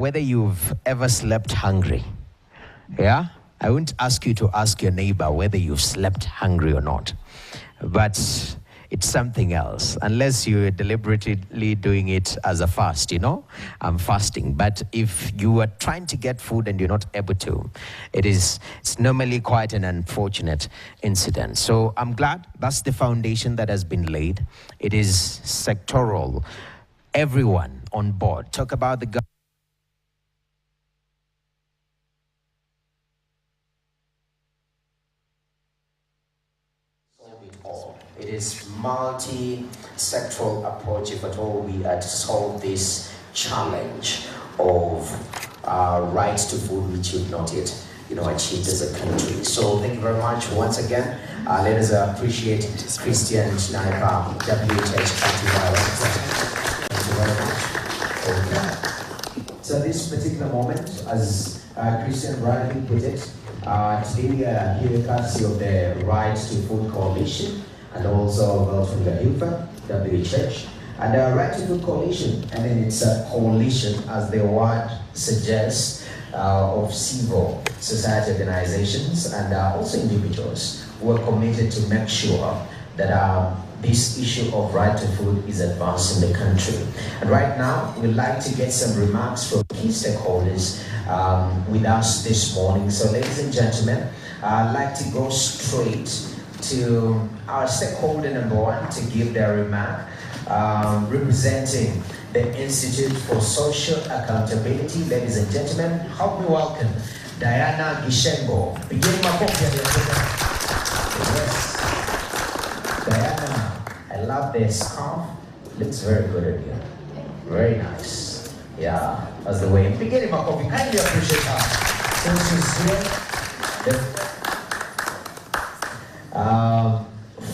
whether you've ever slept hungry. Yeah? I won't ask you to ask your neighbor whether you've slept hungry or not. But it's something else, unless you're deliberately doing it as a fast, I'm fasting. But if you are trying to get food and you're not able to, it's normally quite an unfortunate incident. So I'm glad that's the foundation that has been laid. It is sectoral. Everyone on board. Talk about the government. It is multi-sectoral approach, if at all we are to solve this challenge of rights to food, which we've not yet, achieved as a country. So thank you very much once again. Let us appreciate Christian Schneider, WHH Country Director. Thank you very much. Okay. So this particular moment, as Christian rightly put it, today we are here courtesy of the Rights to Food Coalition, and also from the IFA, WHH, and the Right to Food Coalition, and then it's a coalition, as the word suggests, of civil society organizations and also individuals who are committed to make sure that this issue of right to food is advanced in the country. And right now, we'd like to get some remarks from key stakeholders with us this morning. So ladies and gentlemen, I'd like to go straight to our stakeholder number one to give their remark, representing the Institute for Social Accountability. Ladies and gentlemen, help me welcome Diana Gishengo. Begin my Yes. Diana, I love this scarf. Looks very good on you. Very nice. Yeah, that's the way. Begin my coffee. Kindly appreciate her. So she's here.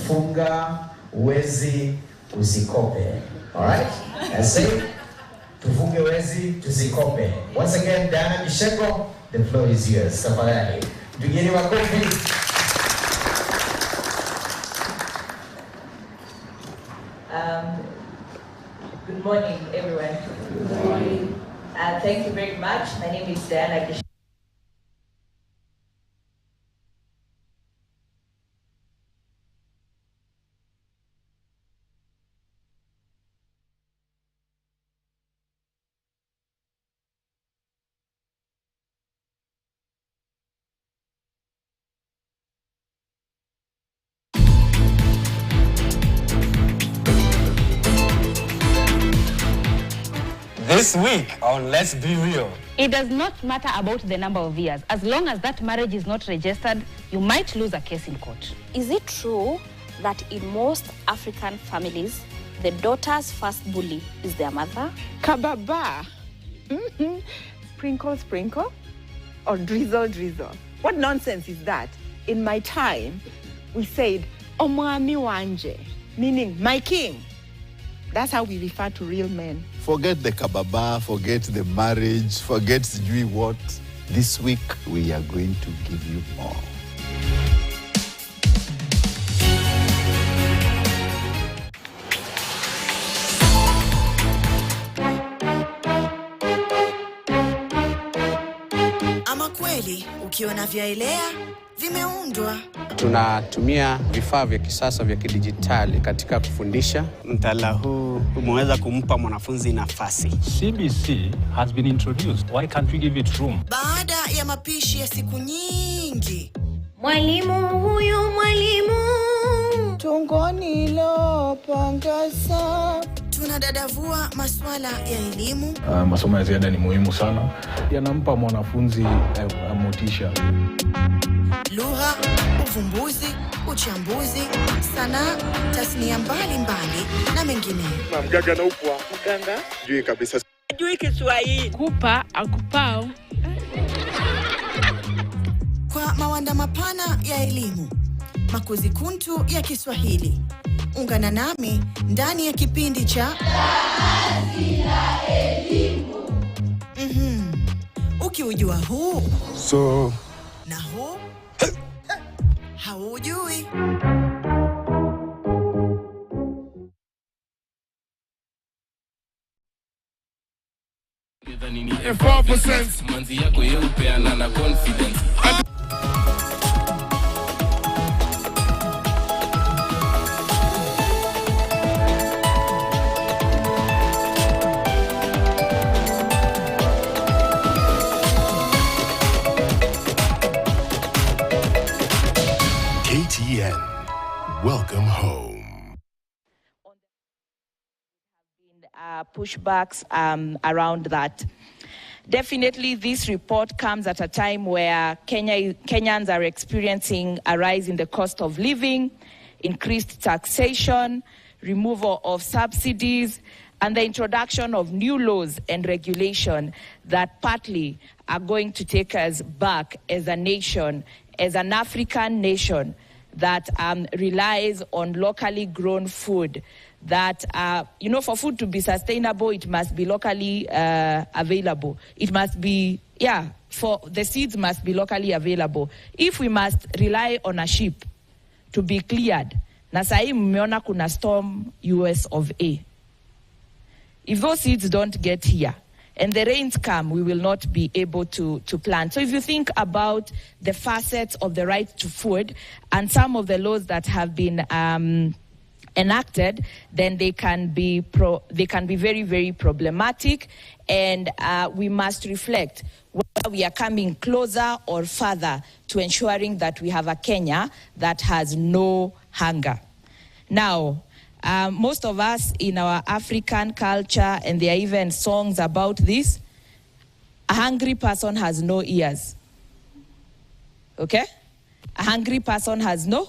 Funga wezi usikope. All right? I say, tufunge wezi tusikope. Once again, Diana Gishengo, the floor is yours. Tafadhali. Begin my coffee. Good morning, everyone. Good morning. Thank you very much. My name is Diana Gishengo. This week on Let's Be Real. It does not matter about the number of years. As long as that marriage is not registered, you might lose a case in court. Is it true that in most African families, the daughter's first bully is their mother? Kababa. Sprinkle, sprinkle. Or drizzle, drizzle. What nonsense is that? In my time, we said, Omwami wanje, meaning my king. That's how we refer to real men. Forget the kababa, forget the marriage, forget sijui what. This week, we are going to give you more. Ama kweli, ukiona vyaelea, vimeundwa. Tunatumia vifaa vya kisasa vya kidijitali katika kufundisha. Mtaala huu umeweza kumpa mwanafunzi nafasi. CBC has been introduced. Why can't we give it room? Baada ya mapishi ya siku nyingi. Mwalimu huyu mwalimu. Tungoni lo pangasa. Tunadadavua masuala ya elimu. Masomo ya ziada ni muhimu sana. Yanampa mwanafunzi motisha. Lugha, uvumbuzi, uchambuzi, sanaa, tasnia mbalimbali na mengineyo. Mganga na upwa. Mganga? Jui kabisa. Jui Kiswahili. Kupa akupao. Kwa mawanda mapana ya elimu, makuzi kuntu ya Kiswahili. Ungana nami ndani ya kipindi cha Elimu. Ukiujua huu na huu haujui. 4%. Manzi yako yeupeana na confidence. KTN, welcome home. Pushbacks around that. Definitely, this report comes at a time where Kenyans are experiencing a rise in the cost of living, increased taxation, removal of subsidies, and the introduction of new laws and regulation that partly are going to take us back as a nation, as an African nation that relies on locally grown food. That, for food to be sustainable, it must be locally available. It must be, for the seeds must be locally available. If we must rely on a ship to be cleared, na sahi mmeona kuna storm US of A. If those seeds don't get here, and the rains come, we will not be able to plant. So if you think about the facets of the right to food and some of the laws that have been enacted, then they can be very, very problematic, and we must reflect whether we are coming closer or further to ensuring that we have a Kenya that has no hunger. Now, most of us in our African culture, and there are even songs about this, a hungry person has no ears. Okay? A hungry person has no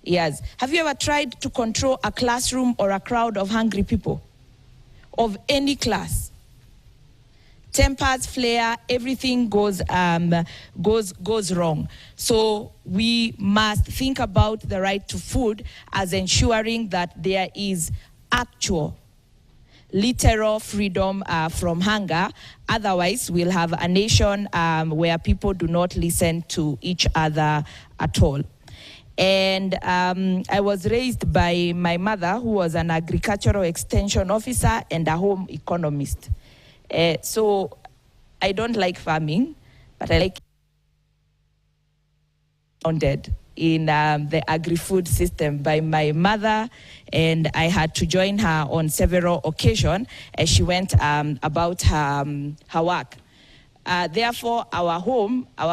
ears. Have you ever tried to control a classroom or a crowd of hungry people? Of any class? Tempers flare, everything goes wrong. So we must think about the right to food as ensuring that there is actual, literal freedom from hunger. Otherwise, we'll have a nation where people do not listen to each other at all. And I was raised by my mother, who was an agricultural extension officer and a home economist. So I don't like farming, but I like founded in the agri-food system by my mother, and I had to join her on several occasions as she went about her work. Therefore, our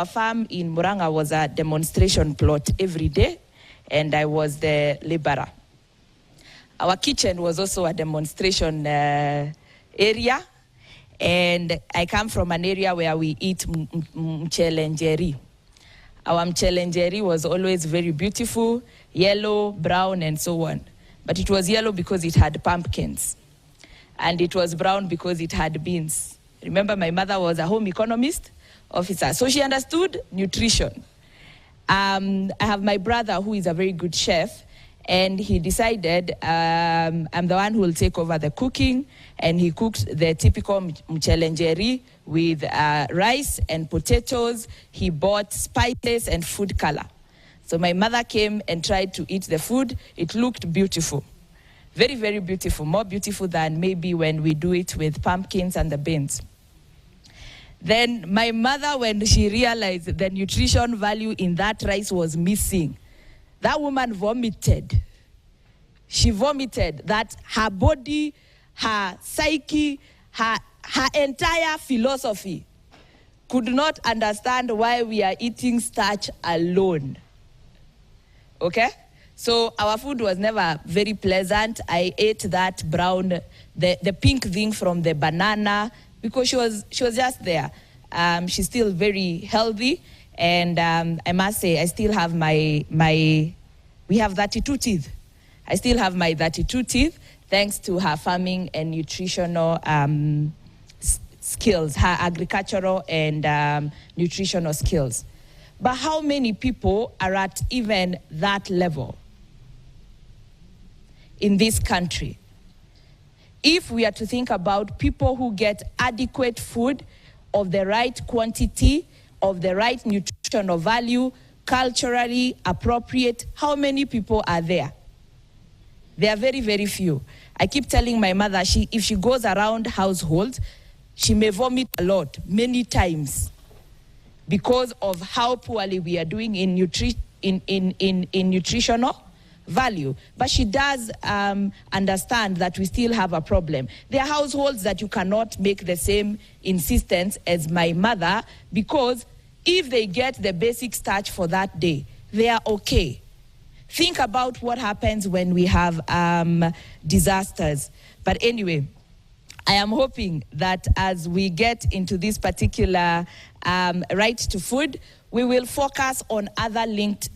farm in Muranga was a demonstration plot every day, and I was the laborer. Our kitchen was also a demonstration area, and I come from an area where we eat mchelenjeri. Our mchelenjeri was always very beautiful, yellow, brown, and so on. But it was yellow because it had pumpkins, and it was brown because it had beans. Remember, my mother was a home economist officer, so she understood nutrition. I have my brother who is a very good chef, and he decided I'm the one who will take over the cooking, and he cooked the typical mchelenjeri with rice and potatoes. He bought spices and food color. So my mother came and tried to eat the food. It looked beautiful. Very, very beautiful. More beautiful than maybe when we do it with pumpkins and the beans. Then my mother, when she realized the nutrition value in that rice was missing, that woman vomited. She vomited that her body, her psyche, her entire philosophy could not understand why we are eating starch alone. Okay? So our food was never very pleasant. I ate that brown, the pink thing from the banana, because she was just there. She's still very healthy, and I must say I still have we have 32 teeth. I still have my 32 teeth thanks to her farming and nutritional skills, her agricultural and nutritional skills. But how many people are at even that level in this country? If we are to think about people who get adequate food of the right quantity, of the right nutritional value, culturally appropriate, how many people are there? There are very, very few. I keep telling my mother, if she goes around households, She may vomit a lot, many times, because of how poorly we are doing in nutritional value. But she does understand that we still have a problem. There are households that you cannot make the same insistence as my mother, because if they get the basic starch for that day, they are okay. Think about what happens when we have disasters. But anyway, I am hoping that as we get into this particular right to food, we will focus on other linked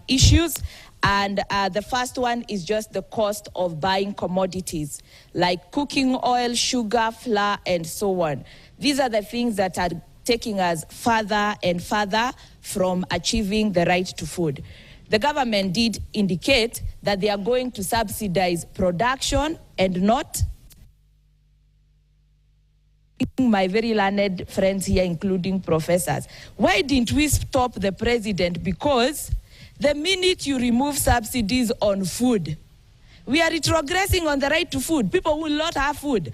issues. And the first one is just the cost of buying commodities like cooking oil, sugar, flour, and so on. These are the things that are taking us further and further from achieving the right to food. The government did indicate that they are going to subsidize production and not. My very learned friends here, including professors, why didn't we stop the president? Because the minute you remove subsidies on food, we are retrogressing on the right to food. People will not have food.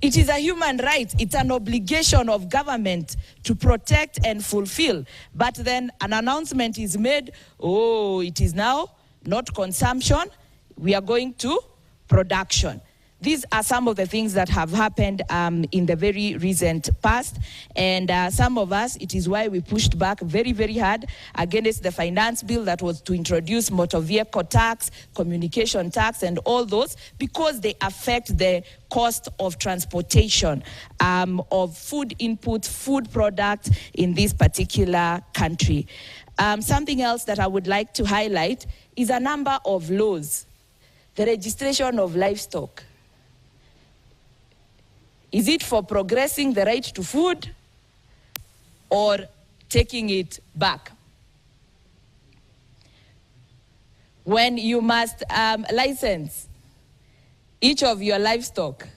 It is a human right. It's an obligation of government to protect and fulfill. But then an announcement is made, oh, it is now not consumption, we are going to production. These are some of the things that have happened in the very recent past. And some of us, it is why we pushed back very, very hard against the finance bill that was to introduce motor vehicle tax, communication tax, and all those, because they affect the cost of transportation of food inputs, food products in this particular country. Something else that I would like to highlight is a number of laws. The registration of livestock. Is it for progressing the right to food or taking it back? When you must license each of your livestock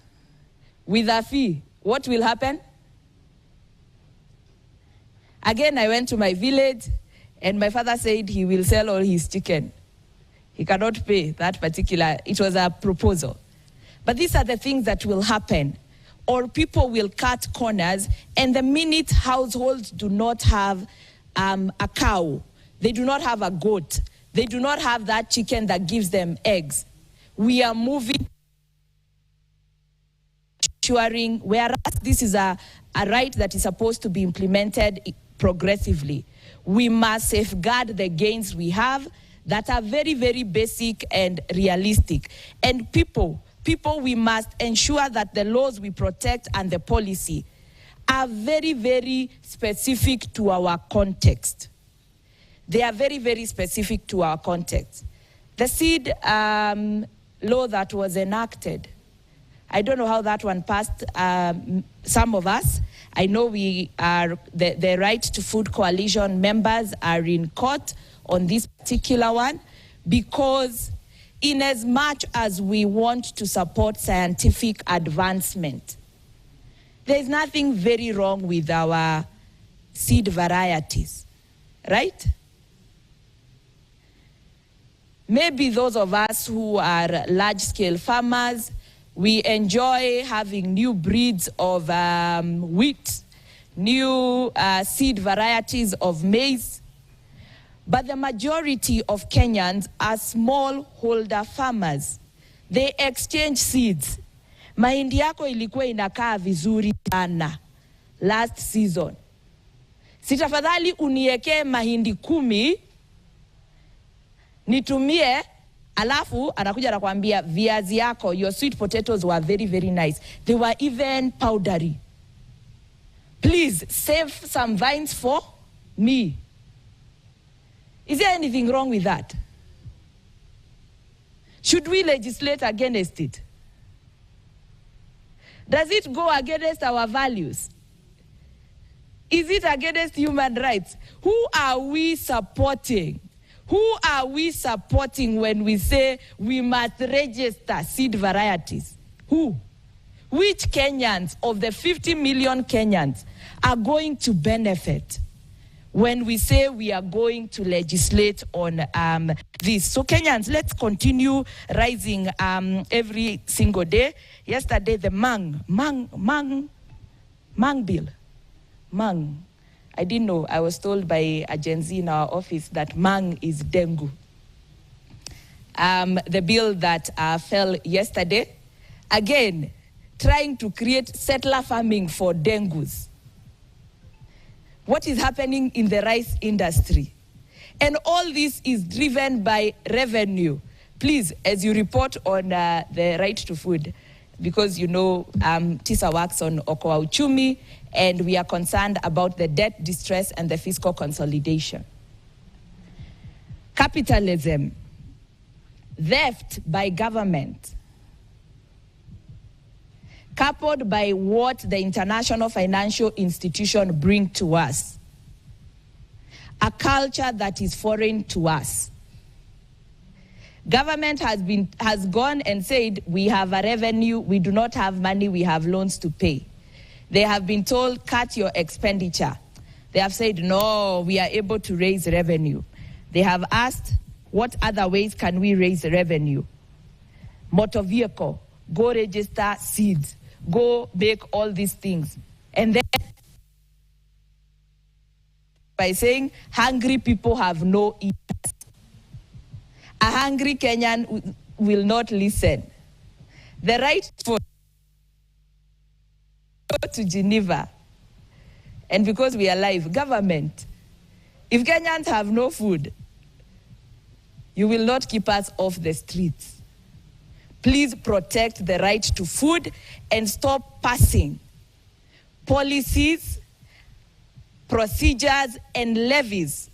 with a fee, what will happen? Again, I went to my village and my father said he will sell all his chicken. He cannot pay that particular, it was a proposal. But these are the things that will happen. Or people will cut corners, and the minute households do not have a cow, they do not have a goat, they do not have that chicken that gives them eggs, we are moving, whereas this is a right that is supposed to be implemented progressively. We must safeguard the gains we have that are very, very basic and realistic. And people, we must ensure that the laws we protect and the policy are very, very specific to our context. They are very, very specific to our context. The seed law that was enacted, I don't know how that one passed some of us. I know we are, the Right to Food Coalition members are in court on this particular one, because in as much as we want to support scientific advancement, there is nothing very wrong with our seed varieties, right? Maybe those of us who are large-scale farmers, we enjoy having new breeds of wheat, new seed varieties of maize. But the majority of Kenyans are smallholder farmers. They exchange seeds. Mahindi yako ilikuwa inakaa vizuri sana last season. Sitafadhali unieke mahindi 10, nitumie, alafu anakuja anakuambia viazi yako, your sweet potatoes were very, very nice. They were even powdery. Please save some vines for me. Is there anything wrong with that? Should we legislate against it? Does it go against our values? Is it against human rights? Who are we supporting? Who are we supporting when we say we must register seed varieties? Who? Which Kenyans of the 50 million Kenyans are going to benefit when we say we are going to legislate on this. So Kenyans, let's continue rising every single day. Yesterday, the Mang bill. Mang. I didn't know. I was told by a Gen Z in our office that Mang is dengue. The bill that fell yesterday, again, trying to create settler farming for dengues. What is happening in the rice industry? And all this is driven by revenue. Please, as you report on the right to food, because you know TISA works on Okoa Uchumi, and we are concerned about the debt distress and the fiscal consolidation. Capitalism, theft by government, coupled by what the international financial institution bring to us, a culture that is foreign to us. Government has gone and said, we have a revenue, we do not have money, we have loans to pay. They have been told, cut your expenditure. They have said, no, we are able to raise revenue. They have asked, what other ways can we raise revenue? Motor vehicle, go register seeds, go make all these things. And then by saying, hungry people have no ears. A hungry Kenyan will not listen. The right for go to Geneva, and because we are live, government, if Kenyans have no food, you will not keep us off the streets. Please protect the right to food and stop passing policies, procedures, and levies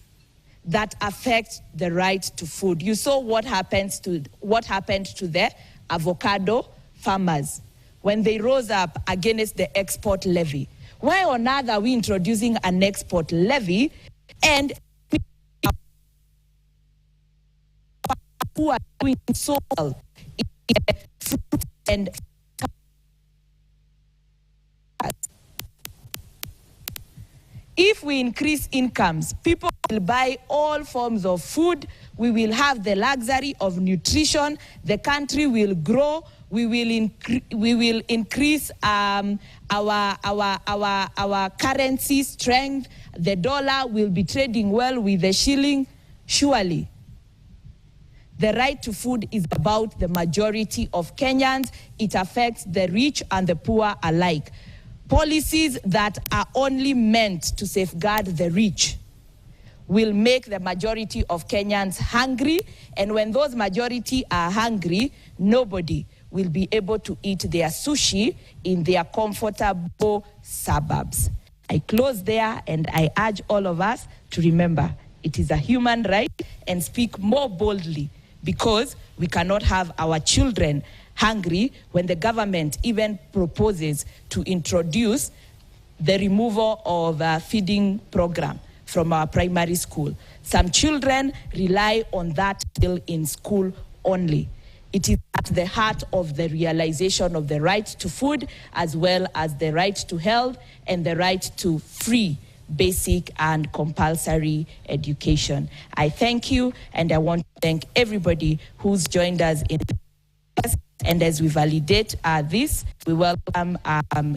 that affect the right to food. You saw what happened to the avocado farmers when they rose up against the export levy. Why on earth are we introducing an export levy and who are doing so well in fruit and if we increase incomes, people will buy all forms of food, we will have the luxury of nutrition, the country will grow, we will increase our currency strength, the dollar will be trading well with the shilling. Surely, the right to food is about the majority of Kenyans. It affects the rich and the poor alike. Policies that are only meant to safeguard the rich will make the majority of Kenyans hungry, and when those majority are hungry, nobody will be able to eat their sushi in their comfortable suburbs. I close there, and I urge all of us to remember it is a human right and speak more boldly, because we cannot have our children hungry when the government even proposes to introduce the removal of a feeding program from our primary school. Some children rely on that meal in school only. It is at the heart of the realization of the right to food, as well as the right to health and the right to free, basic and compulsory education. I thank you, and I want to thank everybody who's joined us in this. And as we validate this, we welcome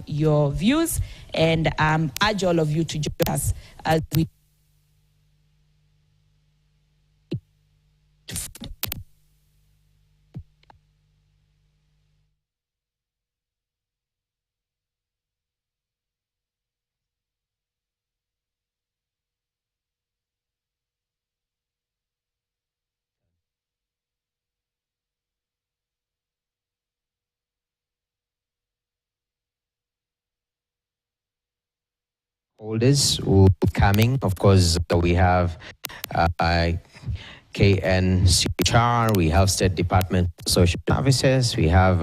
your views and urge all of you to join us as we holders who are coming. Of course, we have KNCHR, we have State Department of Social Services, we have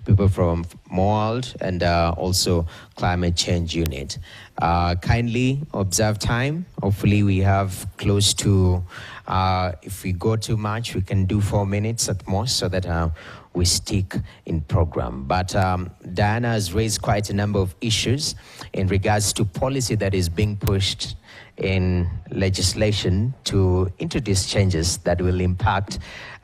people from MOALD, and also Climate Change Unit. Kindly observe time. Hopefully we have close to, if we go too much, we can do 4 minutes at most, so that we stick in program. But Diana has raised quite a number of issues in regards to policy that is being pushed in legislation to introduce changes that will impact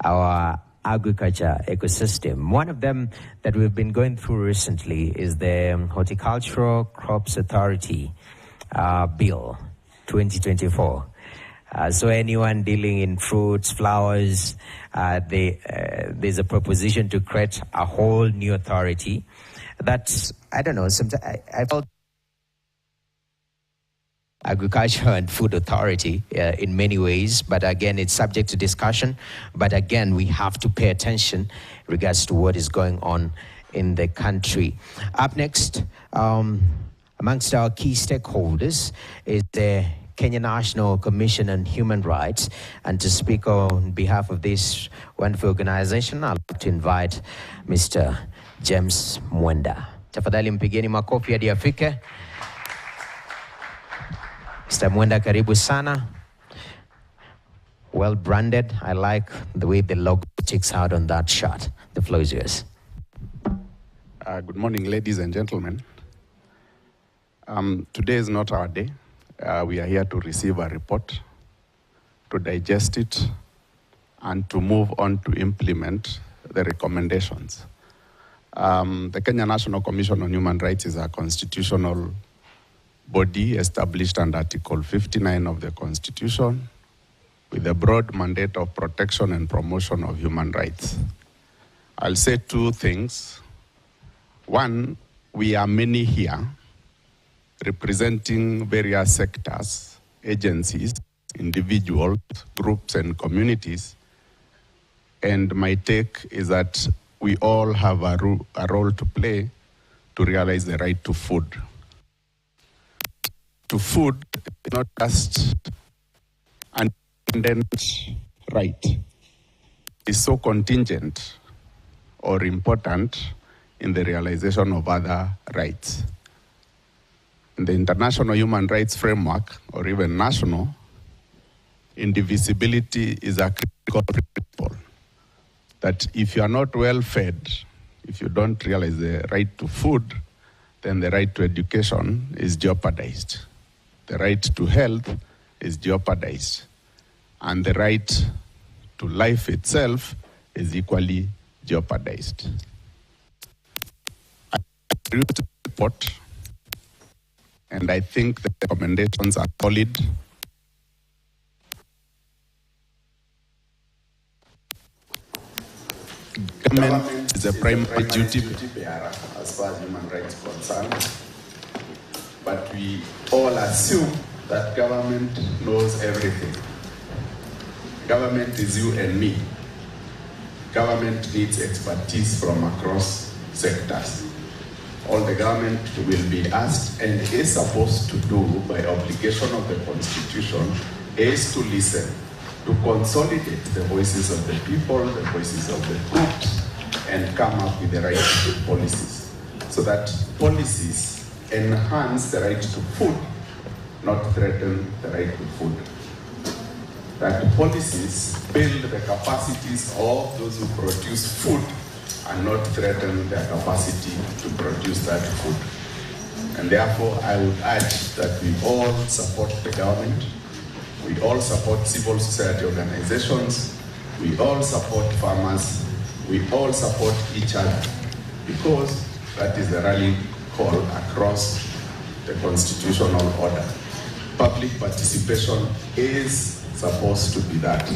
our agriculture ecosystem. One of them that we've been going through recently is the Horticultural Crops Authority Bill 2024. So anyone dealing in fruits, flowers, there's a proposition to create a whole new authority. That's, I don't know, sometimes I felt Agriculture and Food Authority in many ways, but again, it's subject to discussion. But again, we have to pay attention in regards to what is going on in the country. Up next, amongst our key stakeholders is the Kenya National Commission on Human Rights. And to speak on behalf of this wonderful organization, I'd like to invite Mr. James Mwenda. Tafadhali mpigeni makofi hadi afike. Mr. Mwenda, karibu sana. Well branded. I like the way the logo sticks out on that shot. The floor is yours. Good morning, ladies and gentlemen. Today is not our day. We are here to receive a report, to digest it, and to move on to implement the recommendations. The Kenya National Commission on Human Rights is a constitutional body established under Article 59 of the Constitution with a broad mandate of protection and promotion of human rights. I'll say two things. One, we are many here representing various sectors, agencies, individuals, groups, and communities. And my take is that we all have a role to play to realize the right to food. To food is not just an independent right. It's so contingent or important in the realization of other rights. In the international human rights framework, or even national, indivisibility is a critical principle. That if you are not well fed, if you don't realize the right to food, then the right to education is jeopardized. The right to health is jeopardized. And the right to life itself is equally jeopardized. I agree with the report, and I think the recommendations are solid. Government is a primary duty bearer as far as human rights are concerned. But we all assume that government knows everything. Government is you and me. Government needs expertise from across sectors. All the government will be asked and is supposed to do by obligation of the Constitution is to listen, to consolidate the voices of the people, the voices of the groups, and come up with the right policies. So that policies enhance the right to food, not threaten the right to food. That policies build the capacities of those who produce food and not threaten their capacity to produce that food. And therefore, I would urge that we all support the government, we all support civil society organizations, we all support farmers, we all support each other, because that is the rallying call across the constitutional order. Public participation is supposed to be that.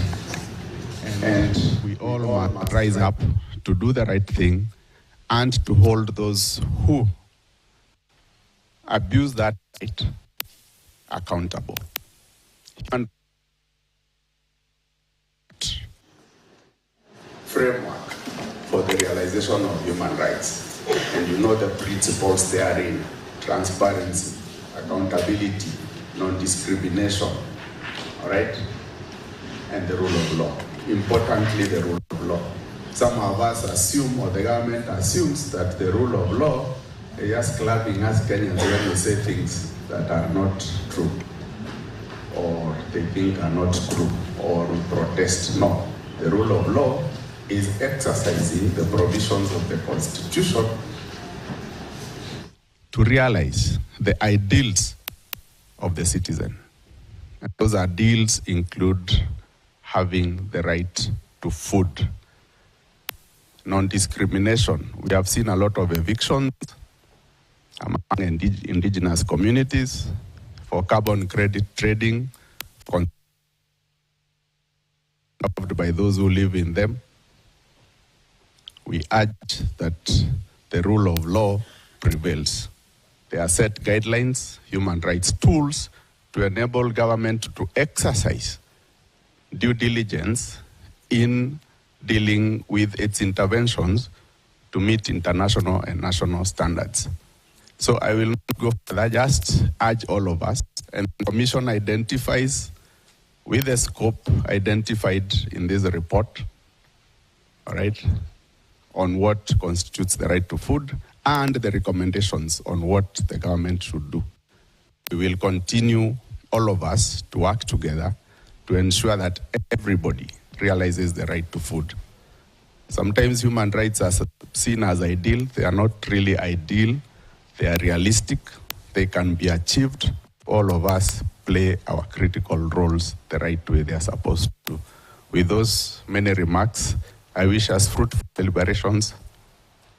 And we all must rise up to do the right thing and to hold those who abuse that right accountable. And framework for the realization of human rights. And you know the principles therein: transparency, accountability, non-discrimination, all right? And the rule of law. Importantly, the rule of law. Some of us assume, or the government assumes, that the rule of law is just clapping us Kenyans when we say things that are not true, or they think are not true, or we protest. No. The rule of law is exercising the provisions of the Constitution to realize the ideals of the citizen. And those ideals include having the right to food, non-discrimination. We have seen a lot of evictions among indigenous communities for carbon credit trading, by those who live in them. We urge that the rule of law prevails. There are set guidelines, human rights tools to enable government to exercise due diligence in dealing with its interventions to meet international and national standards. So I will not go further, just urge all of us, and the Commission identifies with the scope identified in this report, all right, on what constitutes the right to food and the recommendations on what the government should do. We will continue, all of us, to work together to ensure that everybody realizes the right to food. Sometimes human rights are seen as ideal. They are not really ideal. They are realistic. They can be achieved. All of us play our critical roles the right way they are supposed to. With those many remarks, I wish us fruitful deliberations,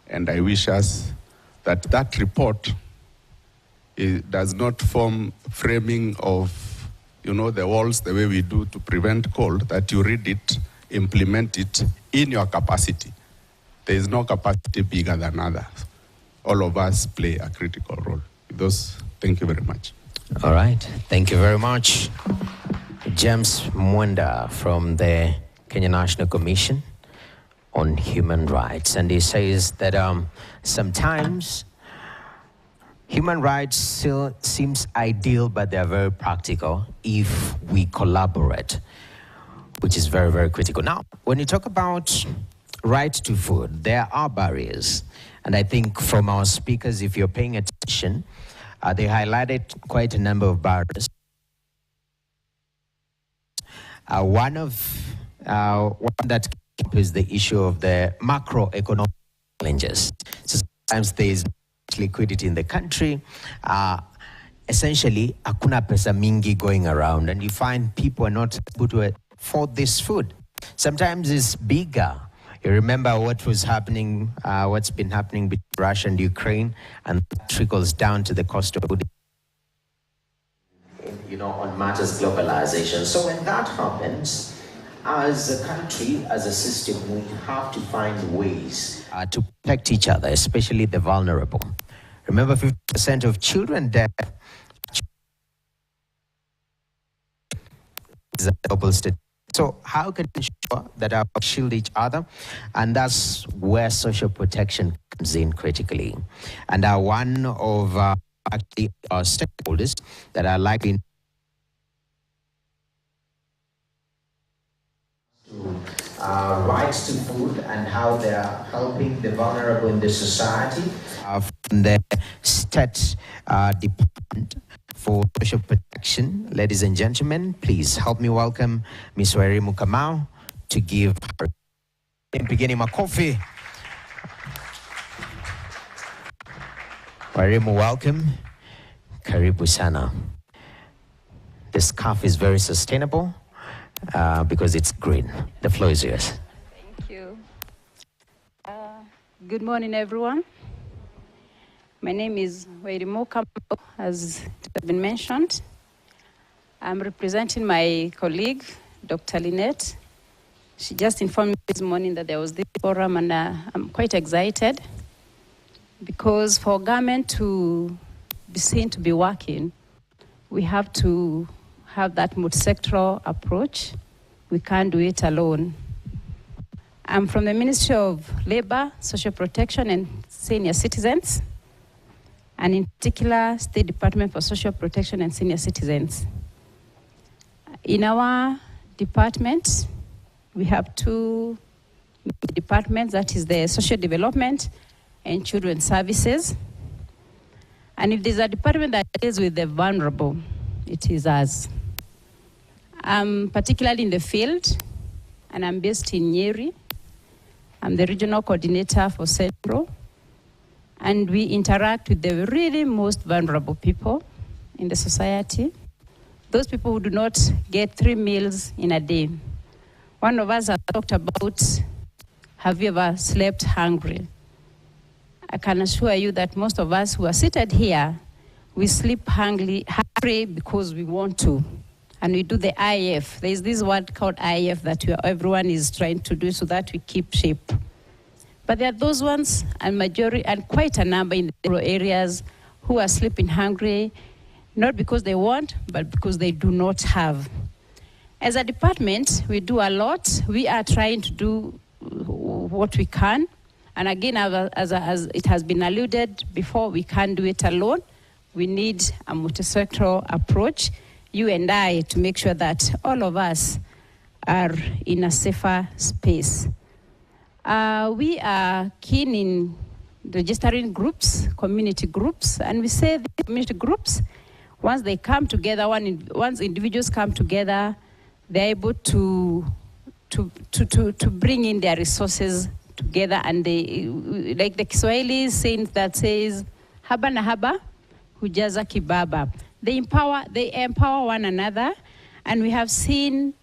and I wish us that that report does not form framing of, the walls the way we do to prevent cold, that you read it, implement it in your capacity. There is no capacity bigger than others. All of us play a critical role. With those, thank you very much. All right, thank you very much. James Mwenda from the Kenya National Commission on Human Rights. And he says that sometimes human rights still seems ideal, but they're very practical if we collaborate, which is very, very critical. Now, when you talk about right to food, there are barriers. And I think from our speakers, if you're paying attention, they highlighted quite a number of barriers. One that is the issue of the macroeconomic challenges. So sometimes there is liquidity in the country. Essentially, hakuna pesa mingi going around, and you find people are not able to afford this food. Sometimes it's bigger. You remember what was happening, what's been happening between Russia and Ukraine, and that trickles down to the cost of food. On matters globalization. So when that happens, as a country, as a system, we have to find ways to protect each other, especially the vulnerable. Remember, 50% of children death is a global statistic. So how can we ensure that our shield each other? And that's where social protection comes in critically. And one of actually our stakeholders that are likely rights to food and how they are helping the vulnerable in the society. From the State Department for Social Protection, ladies and gentlemen, please help me welcome Ms. Wairimu Kamau to give her beginning makofi. Wairimu, welcome. Karibu sana. The scarf is very sustainable because it's green. The floor is yours. Thank you. Good morning, everyone. My name is Wairimu Kamau, as it has been mentioned. I'm representing my colleague, Dr. Lynette. She just informed me this morning that there was this forum, and I'm quite excited because for government to be seen to be working, we have to have that multi-sectoral approach. We can't do it alone. I'm from the Ministry of Labor, Social Protection and Senior Citizens, and in particular, State Department for Social Protection and Senior Citizens. In our department, we have two departments, that is the Social Development and Children's Services. And if there's a department that deals with the vulnerable, it is us. I'm particularly in the field, and I'm based in Nyeri. I'm the regional coordinator for Central, and we interact with the really most vulnerable people in the society, those people who do not get 3 meals in a day. One of us has talked about, have you ever slept hungry? I can assure you that most of us who are seated here, we sleep hungry because we want to. And we do the IF. There's this word called IF that everyone is trying to do so that we keep shape. But there are those ones, and quite a number in the rural areas, who are sleeping hungry, not because they want, but because they do not have. As a department, we do a lot. We are trying to do what we can. And again, as it has been alluded before, we can't do it alone. We need a multi-sectoral approach, you and I, to make sure that all of us are in a safer space. We are keen in registering groups, community groups, and we say these community groups, once they come together, once individuals come together, they're able to bring in their resources together, and they, like the Kiswahili saying that says, haba na haba, hujaza kibaba. They empower one another, and we have seen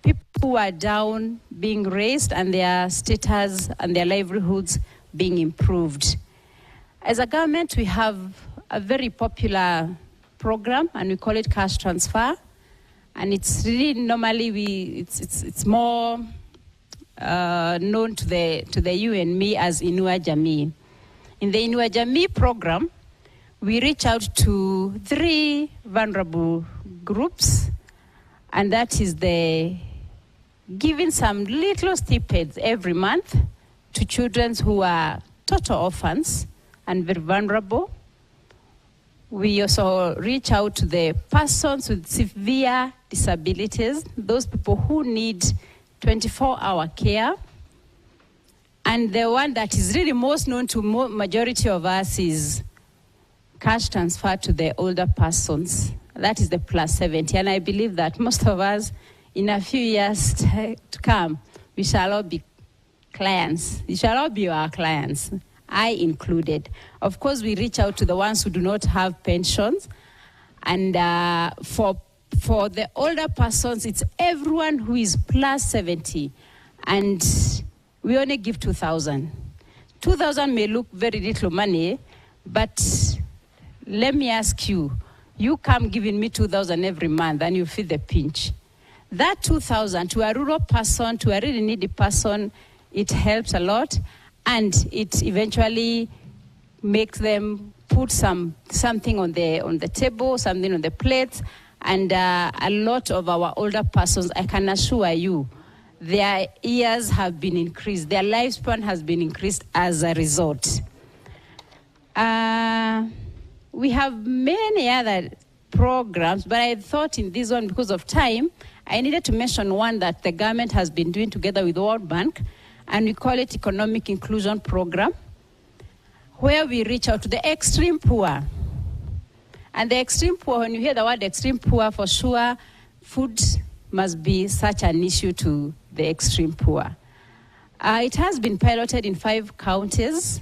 people who are down being raised and their status and their livelihoods being improved. As a government, we have a very popular program, and we call it cash transfer. And it's really normally it's more known to the you and me as Inua Jamii. In the Inua Jamii program, we reach out to 3 vulnerable groups, and that is the giving some little stipends every month to children who are total orphans and very vulnerable. We also reach out to the persons with severe disabilities, those people who need 24-hour care. And the one that is really most known to majority of us is cash transfer to the older persons. That is the plus 70. And I believe that most of us, in a few years to come, we shall all be clients. We shall all be our clients, I included. Of course, we reach out to the ones who do not have pensions. And for the older persons, it's everyone who is plus 70. And we only give 2,000. 2,000 may look very little money, but let me ask you, you come giving me 2,000 every month and you feel the pinch. That 2,000 to a rural person, to a really needy person, it helps a lot, and it eventually makes them put something on the table, something on the plate, and a lot of our older persons, I can assure you, their years have been increased, their lifespan has been increased as a result. We have many other programs, but I thought in this one, because of time, I needed to mention one that the government has been doing together with the World Bank, and we call it Economic Inclusion Program, where we reach out to the extreme poor. And the extreme poor, when you hear the word extreme poor, for sure, food must be such an issue to the extreme poor. It has been piloted in 5 counties,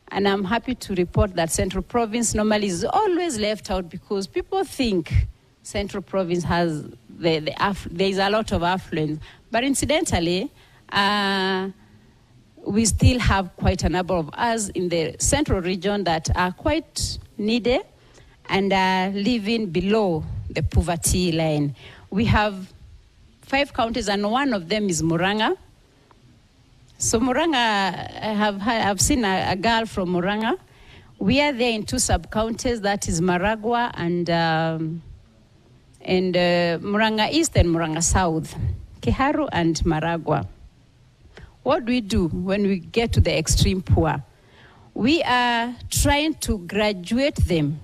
and I'm happy to report that Central Province normally is always left out because people think Central Province has, there is a lot of affluence. But incidentally, we still have quite a number of us in the central region that are quite needy and are living below the poverty line. We have 5 counties, and one of them is Muranga. So Muranga, I've seen a girl from Muranga. We are there in 2 sub-counties, that is Maragua and Muranga East and Muranga South, Kiharu and Maragua. What do we do when we get to the extreme poor? We are trying to graduate them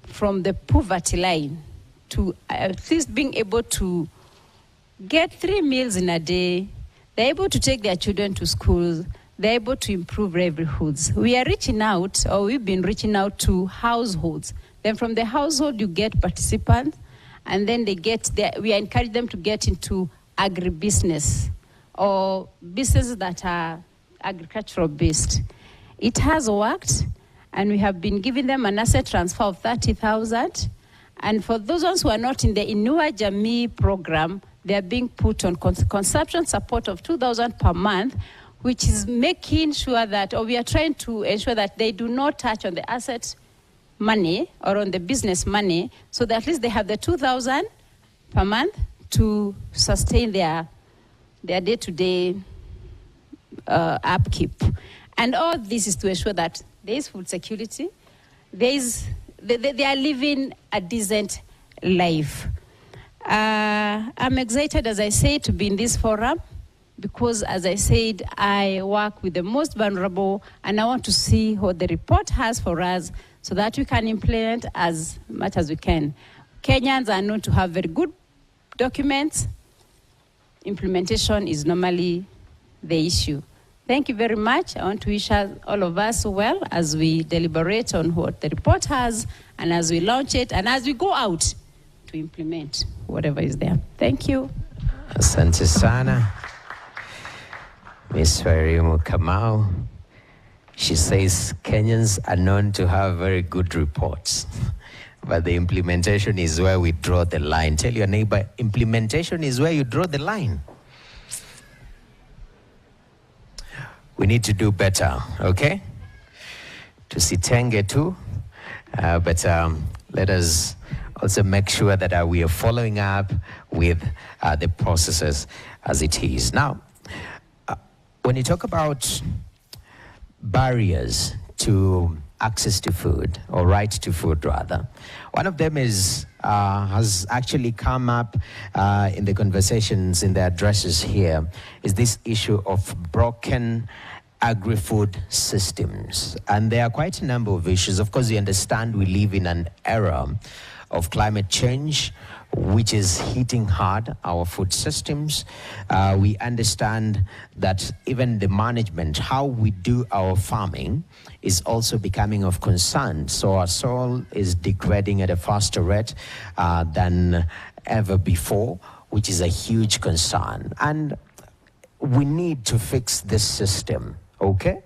from the poverty line to at least being able to get 3 meals in a day. They're able to take their children to schools. They're able to improve livelihoods. We are reaching out, or we've been reaching out to households. Then from the household, you get participants, and then we encourage them to get into agribusiness, or businesses that are agricultural based. It has worked, and we have been giving them an asset transfer of 30,000. And for those ones who are not in the Inua Jamii program, they are being put on consumption support of 2,000 per month, which is making sure that, or we are trying to ensure that they do not touch on the asset money or on the business money, so that at least they have the 2,000 per month to sustain their day-to-day upkeep. And all this is to ensure that there is food security, they are living a decent life. I'm excited, as I say, to be in this forum because, as I said, I work with the most vulnerable, and I want to see what the report has for us so that we can implement as much as we can. Kenyans are known to have very good documents. Implementation is normally the issue. Thank you very much. I want to wish all of us well as we deliberate on what the report has and as we launch it and as we go out to implement whatever is there. Thank you. Asante sana. Ms. Wairimu Kamau. She says Kenyans are known to have very good reports, but the implementation is where we draw the line. Tell your neighbor, implementation is where you draw the line. We need to do better, okay? Tusitenge tu, but let us also make sure that we are following up with the processes as it is. Now, when you talk about barriers to access to food, or right to food rather, one of them is has actually come up in the conversations, in the addresses here, is this issue of broken agri-food systems. And there are quite a number of issues. Of course, you understand we live in an era of climate change, which is hitting hard our food systems. We understand that even the management, how we do our farming, is also becoming of concern. So our soil is degrading at a faster rate than ever before, which is a huge concern. And we need to fix this system, okay?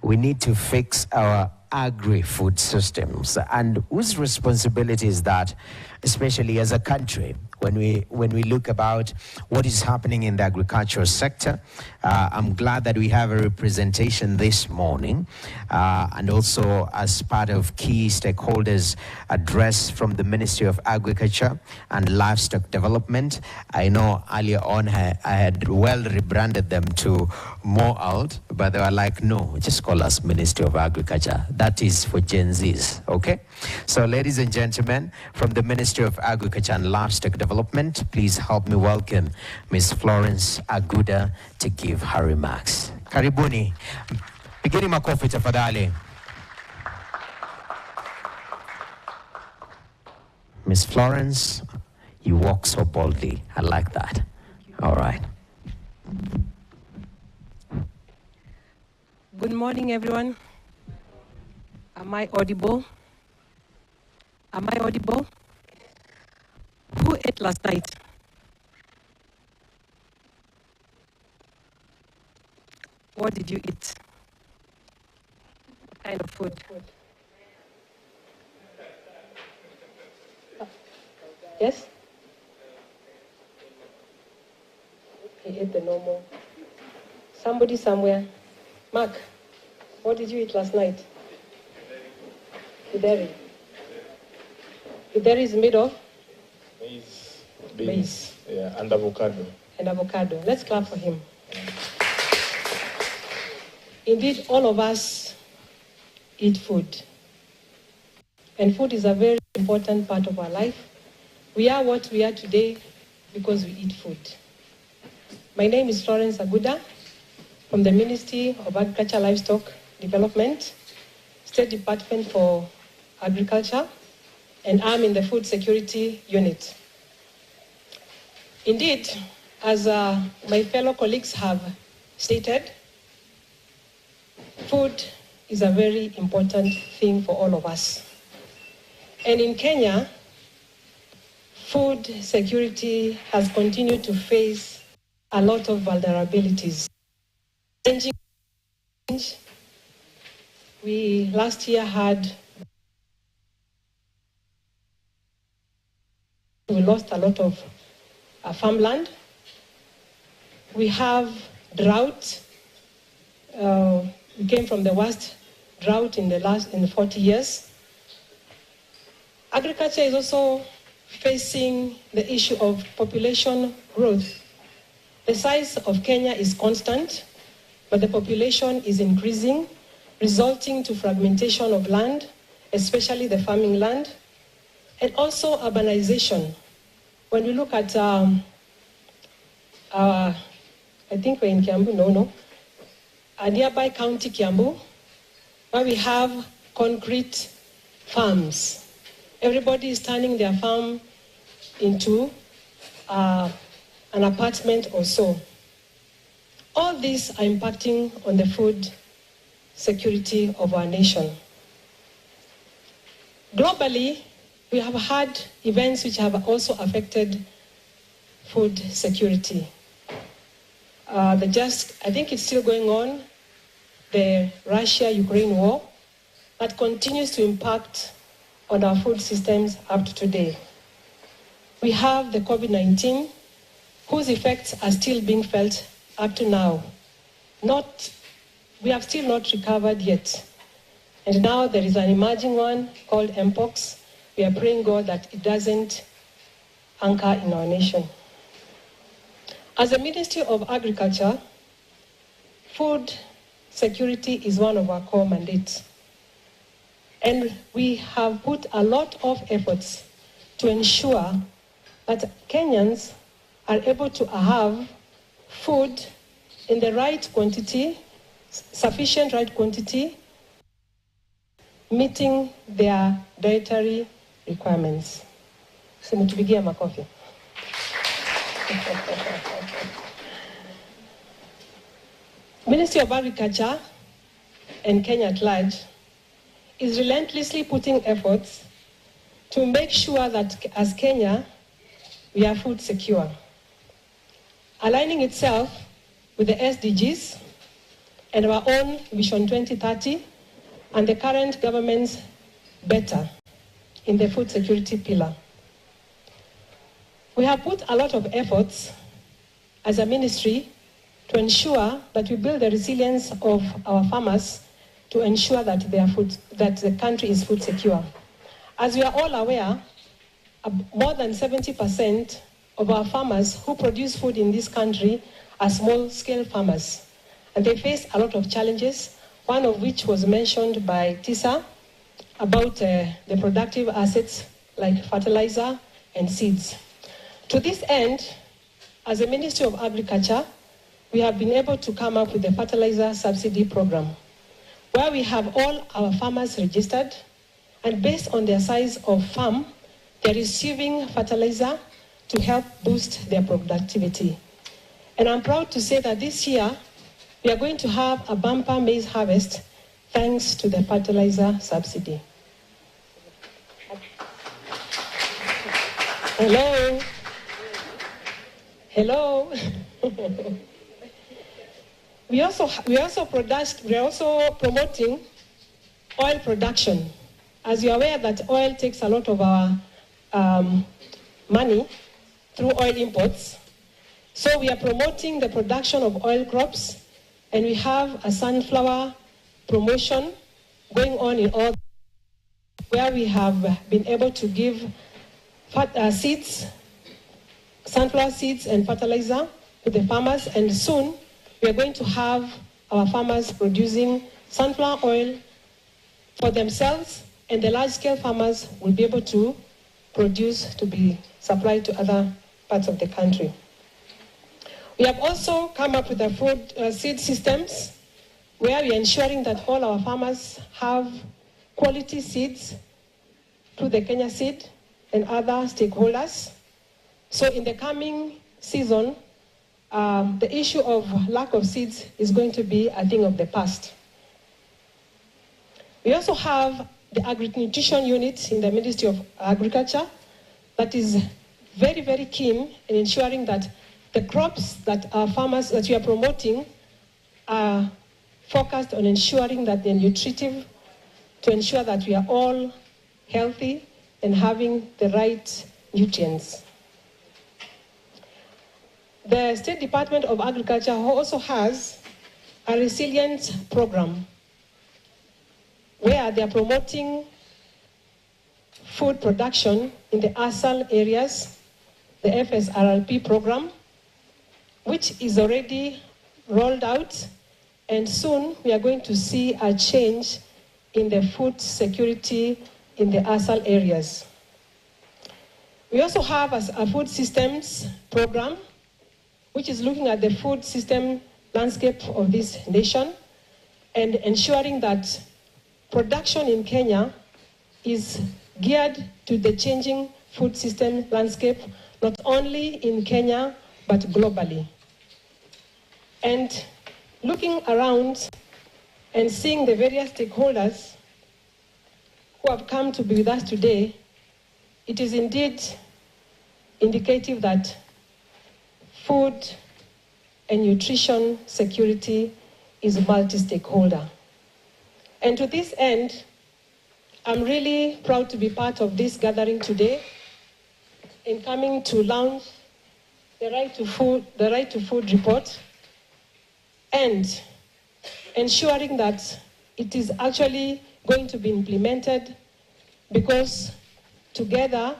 We need to fix our agri-food systems. And whose responsibility is that, especially as a country, when we look about what is happening in the agricultural sector? I'm glad that we have a representation this morning, and also as part of key stakeholders' address from the Ministry of Agriculture and Livestock Development. I know earlier on I had well rebranded them to MOALD, but they were like, no, just call us Ministry of Agriculture. That is for Gen Zs, okay? So ladies and gentlemen, from the Ministry of Agriculture and Livestock Development, please help me welcome Ms. Florence Aguda to give her remarks. Karibuni. Pigeni makofi tafadhali. Ms. Florence, you walk so boldly. I like that. All right. Good morning, everyone. Am I audible? Am I audible? Who ate last night? What did you eat? What kind of food? Yes? He ate the normal. Somebody somewhere. Mark, what did you eat last night? Githeri. Githeri is made of? Maize, beans, yeah, and avocado. And avocado. Let's clap for him. Indeed, all of us eat food. And food is a very important part of our life. We are what we are today because we eat food. My name is Florence Aguda from the Ministry of Agriculture, Livestock Development, State Department for Agriculture, and I'm in the Food Security Unit. Indeed, as my fellow colleagues have stated, food is a very important thing for all of us. And in Kenya, food security has continued to face a lot of vulnerabilities. We last year we lost a lot of farmland. We have drought. We came from the worst drought in the 40 years. Agriculture is also facing the issue of population growth. The size of Kenya is constant, but the population is increasing, resulting to fragmentation of land, especially the farming land, and also urbanization. When we look at, I think we're in Kiambu, a nearby county, Kiambu, where we have concrete farms. Everybody is turning their farm into an apartment or so. All these are impacting on the food security of our nation. Globally, we have had events which have also affected food security. I think it's still going on, the Russia-Ukraine war, that continues to impact on our food systems up to today. We have the COVID-19, whose effects are still being felt up to now. We have still not recovered yet. And now there is an emerging one called Mpox. We are praying God that it doesn't anchor in our nation. As a Ministry of Agriculture, food security is one of our core mandates. And we have put a lot of efforts to ensure that Kenyans are able to have food in the right quantity, sufficient right quantity, meeting their dietary requirements. Simutupigia makofi. Ministry of Agriculture and Kenya at large is relentlessly putting efforts to make sure that as Kenya, we are food secure, aligning itself with the SDGs and our own Vision 2030 and the current government's Better in the food security pillar. We have put a lot of efforts as a ministry to ensure that we build the resilience of our farmers to ensure that that the country is food secure. As we are all aware, more than 70% of our farmers who produce food in this country are small-scale farmers, and they face a lot of challenges, one of which was mentioned by Tisa about the productive assets like fertilizer and seeds. To this end, as a Ministry of Agriculture, we have been able to come up with the fertilizer subsidy program, where we have all our farmers registered, and based on their size of farm, they're receiving fertilizer to help boost their productivity. And I'm proud to say that this year, we are going to have a bumper maize harvest thanks to the fertilizer subsidy. Hello? Hello? We are also promoting oil production. As you're aware that oil takes a lot of our money through oil imports. So we are promoting the production of oil crops, and we have a sunflower promotion going on in all, where we have been able to give seeds, sunflower seeds and fertilizer to the farmers, and soon we are going to have our farmers producing sunflower oil for themselves, and the large-scale farmers will be able to produce to be supplied to other parts of the country. We have also come up with the food seed systems, where we are ensuring that all our farmers have quality seeds through the Kenya Seed and other stakeholders. So in the coming season, the issue of lack of seeds is going to be a thing of the past. We also have the agri-nutrition unit in the Ministry of Agriculture that is very, very keen in ensuring that The crops that our farmers, that we are promoting, are focused on ensuring that they're nutritive, to ensure that we are all healthy and having the right nutrients. The State Department of Agriculture also has a resilience program where they are promoting food production in the ASAL areas, the FSRLP program, which is already rolled out, and soon we are going to see a change in the food security in the ASAL areas. We also have a food systems program, which is looking at the food system landscape of this nation and ensuring that production in Kenya is geared to the changing food system landscape, not only in Kenya, but globally. And looking around and seeing the various stakeholders who have come to be with us today, it is indeed indicative that food and nutrition security is multi-stakeholder. And to this end, I'm really proud to be part of this gathering today in coming to launch the Right to Food report and ensuring that it is actually going to be implemented, because together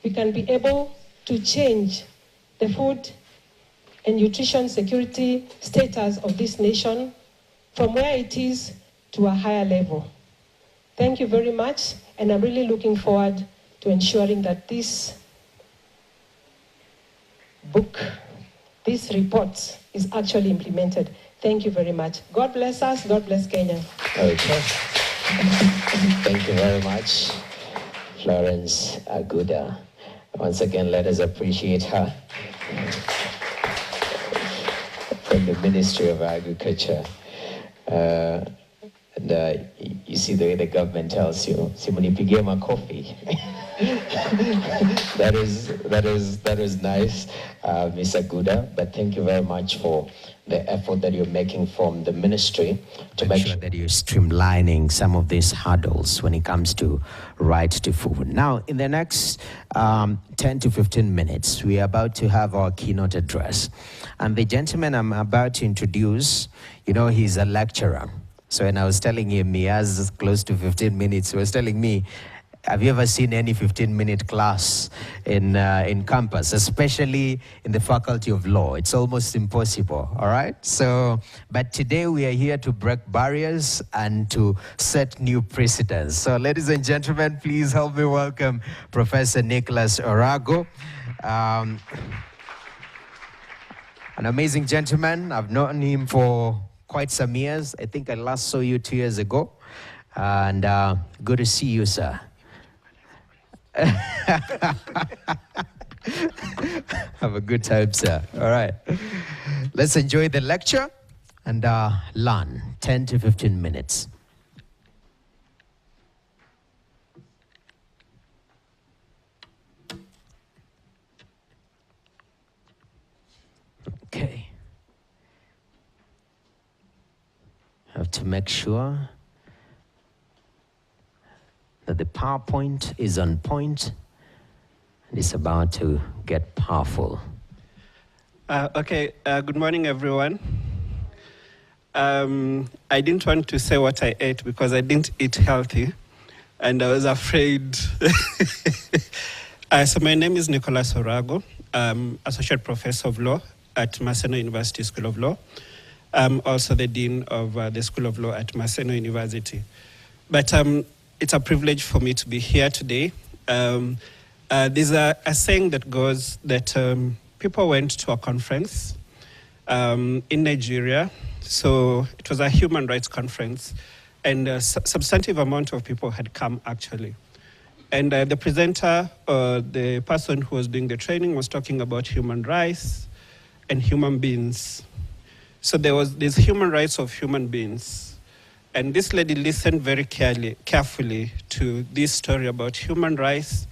we can be able to change the food and nutrition security status of this nation from where it is to a higher level. Thank you very much, and I'm really looking forward to ensuring that this book, this report, is actually implemented. Thank you very much. God bless us. God bless Kenya. Okay. Thank you very much, Florence Aguda. Once again, let us appreciate her from the Ministry of Agriculture. You see the way the government tells you, "Simunipigie makofi." That is nice, Ms. Aguda. But thank you very much for the effort that you're making from the ministry to make sure that you're streamlining some of these hurdles when it comes to right to food. Now, in the next 10 to 15 minutes, we are about to have our keynote address. And the gentleman I'm about to introduce, he's a lecturer. So when I was telling him he has close to 15 minutes, he was telling me, have you ever seen any 15-minute class in campus, especially in the Faculty of Law? It's almost impossible, all right? So, but today we are here to break barriers and to set new precedents. So ladies and gentlemen, please help me welcome Professor Nicholas Orago. An amazing gentleman. I've known him for quite some years. I think I last saw you 2 years ago. And good to see you, sir. Have a good time, sir. All right. Let's enjoy the lecture and learn 10 to 15 minutes. Okay. Have to make sure that the PowerPoint is on point and it's about to get powerful. Good morning, everyone. I didn't want to say what I ate because I didn't eat healthy, and I was afraid. So my name is Nicholas Orago. I'm Associate Professor of Law at Maseno University School of Law. I'm also the Dean of the School of Law at Maseno University. But it's a privilege for me to be here today. There's a saying that goes that people went to a conference in Nigeria. So it was a human rights conference, and a substantive amount of people had come, actually. And the presenter, the person who was doing the training, was talking about human rights and human beings. So there's human rights of human beings. And this lady listened very carefully to this story about human rights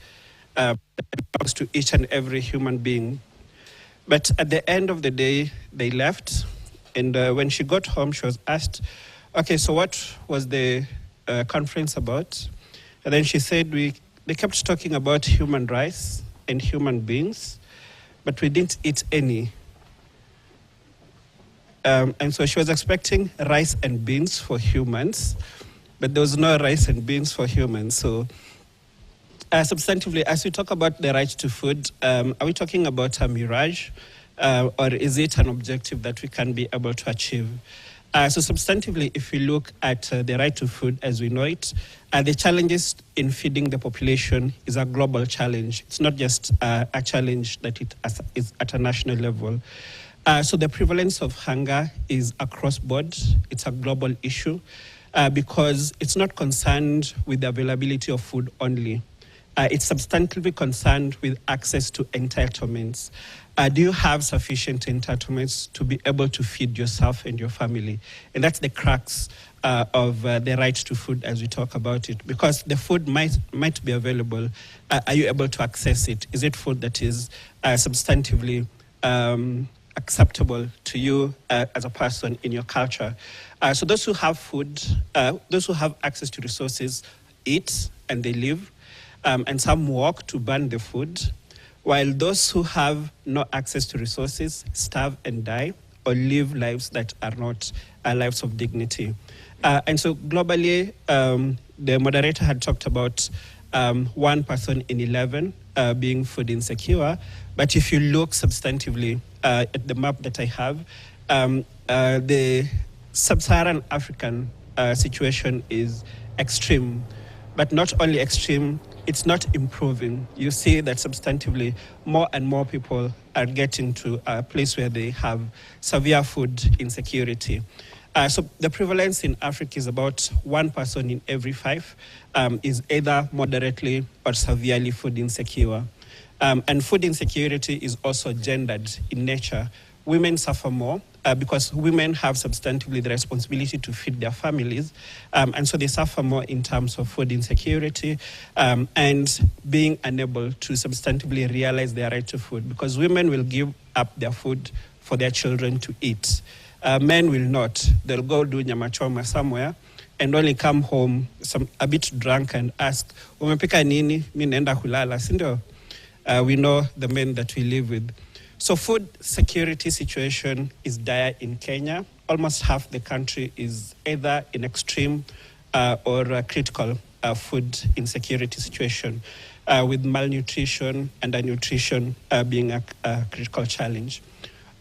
that belongs to each and every human being. But at the end of the day, they left. And when she got home, she was asked, okay, so what was the conference about? And then she said, they kept talking about human rights and human beings, but we didn't eat any. And so she was expecting rice and beans for humans, but there was no rice and beans for humans. So substantively, as we talk about the right to food, are we talking about a mirage, or is it an objective that we can be able to achieve? So substantively, if we look at the right to food as we know it, the challenges in feeding the population is a global challenge. It's not just a challenge that is at a national level. So the prevalence of hunger is across board. It's a global issue because it's not concerned with the availability of food only. It's substantively concerned with access to entitlements. Do you have sufficient entitlements to be able to feed yourself and your family? And that's the crux of the right to food as we talk about it. Because the food might be available. Are you able to access it? Is it food that is substantively acceptable to you as a person in your culture? So those who have food, those who have access to resources eat and they live. And some walk to burn the food, while those who have no access to resources starve and die or live lives that are not lives of dignity. And so globally, the moderator had talked about 1 person in 11 being food insecure. But if you look substantively at the map that I have, the sub-Saharan African situation is extreme, but not only extreme, it's not improving. You see that substantively more and more people are getting to a place where they have severe food insecurity. So the prevalence in Africa is about 1 person in every 5 is either moderately or severely food insecure. And food insecurity is also gendered in nature. Women suffer more because women have substantively the responsibility to feed their families. And so they suffer more in terms of food insecurity and being unable to substantively realize their right to food, because women will give up their food for their children to eat. Men will not. They'll go do nyama choma somewhere and only come home a bit drunk and ask, umepika nini? Mi naenda kulala, si ndio? We know the men that we live with. So food security situation is dire in Kenya. Almost half the country is either in extreme or critical food insecurity situation, with malnutrition and undernutrition being a critical challenge.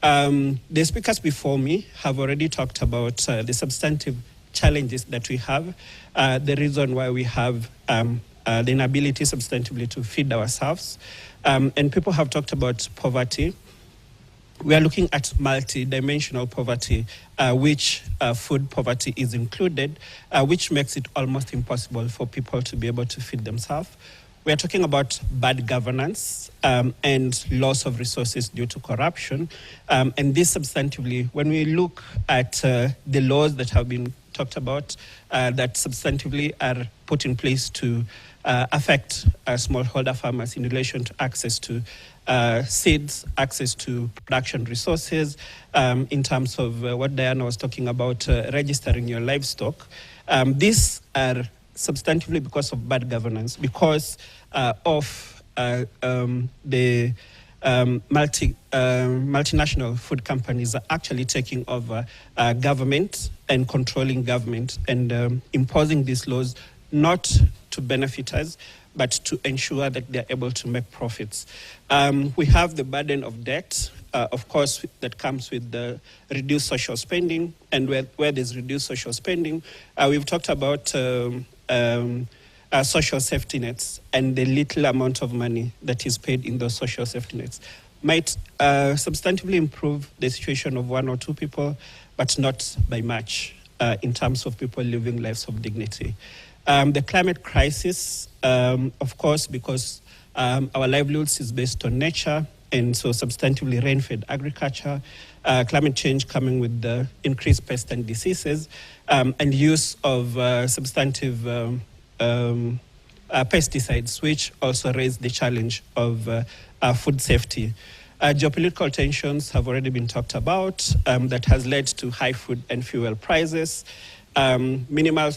The speakers before me have already talked about the substantive challenges that we have, the reason why we have the inability substantively to feed ourselves. And people have talked about poverty. We are looking at multi-dimensional poverty, which food poverty is included, which makes it almost impossible for people to be able to feed themselves. We are talking about bad governance and loss of resources due to corruption. And this substantively, when we look at the laws that have been talked about, that substantively are put in place to affect smallholder farmers in relation to access to seeds, access to production resources, in terms of what Diana was talking about, registering your livestock. These are substantively because of bad governance, because of the multinational food companies are actually taking over government and controlling government and imposing these laws not to benefit us, but to ensure that they're able to make profits. We have the burden of debt, of course, that comes with the reduced social spending. And where there's reduced social spending, we've talked about social safety nets and the little amount of money that is paid in those social safety nets might substantively improve the situation of 1 or 2 people, but not by much in terms of people living lives of dignity. The climate crisis, of course, because our livelihoods is based on nature, and so substantively rain-fed agriculture, climate change coming with the increased pests and diseases, and use of substantive pesticides, which also raise the challenge of food safety. Geopolitical tensions have already been talked about. That has led to high food and fuel prices. Minimal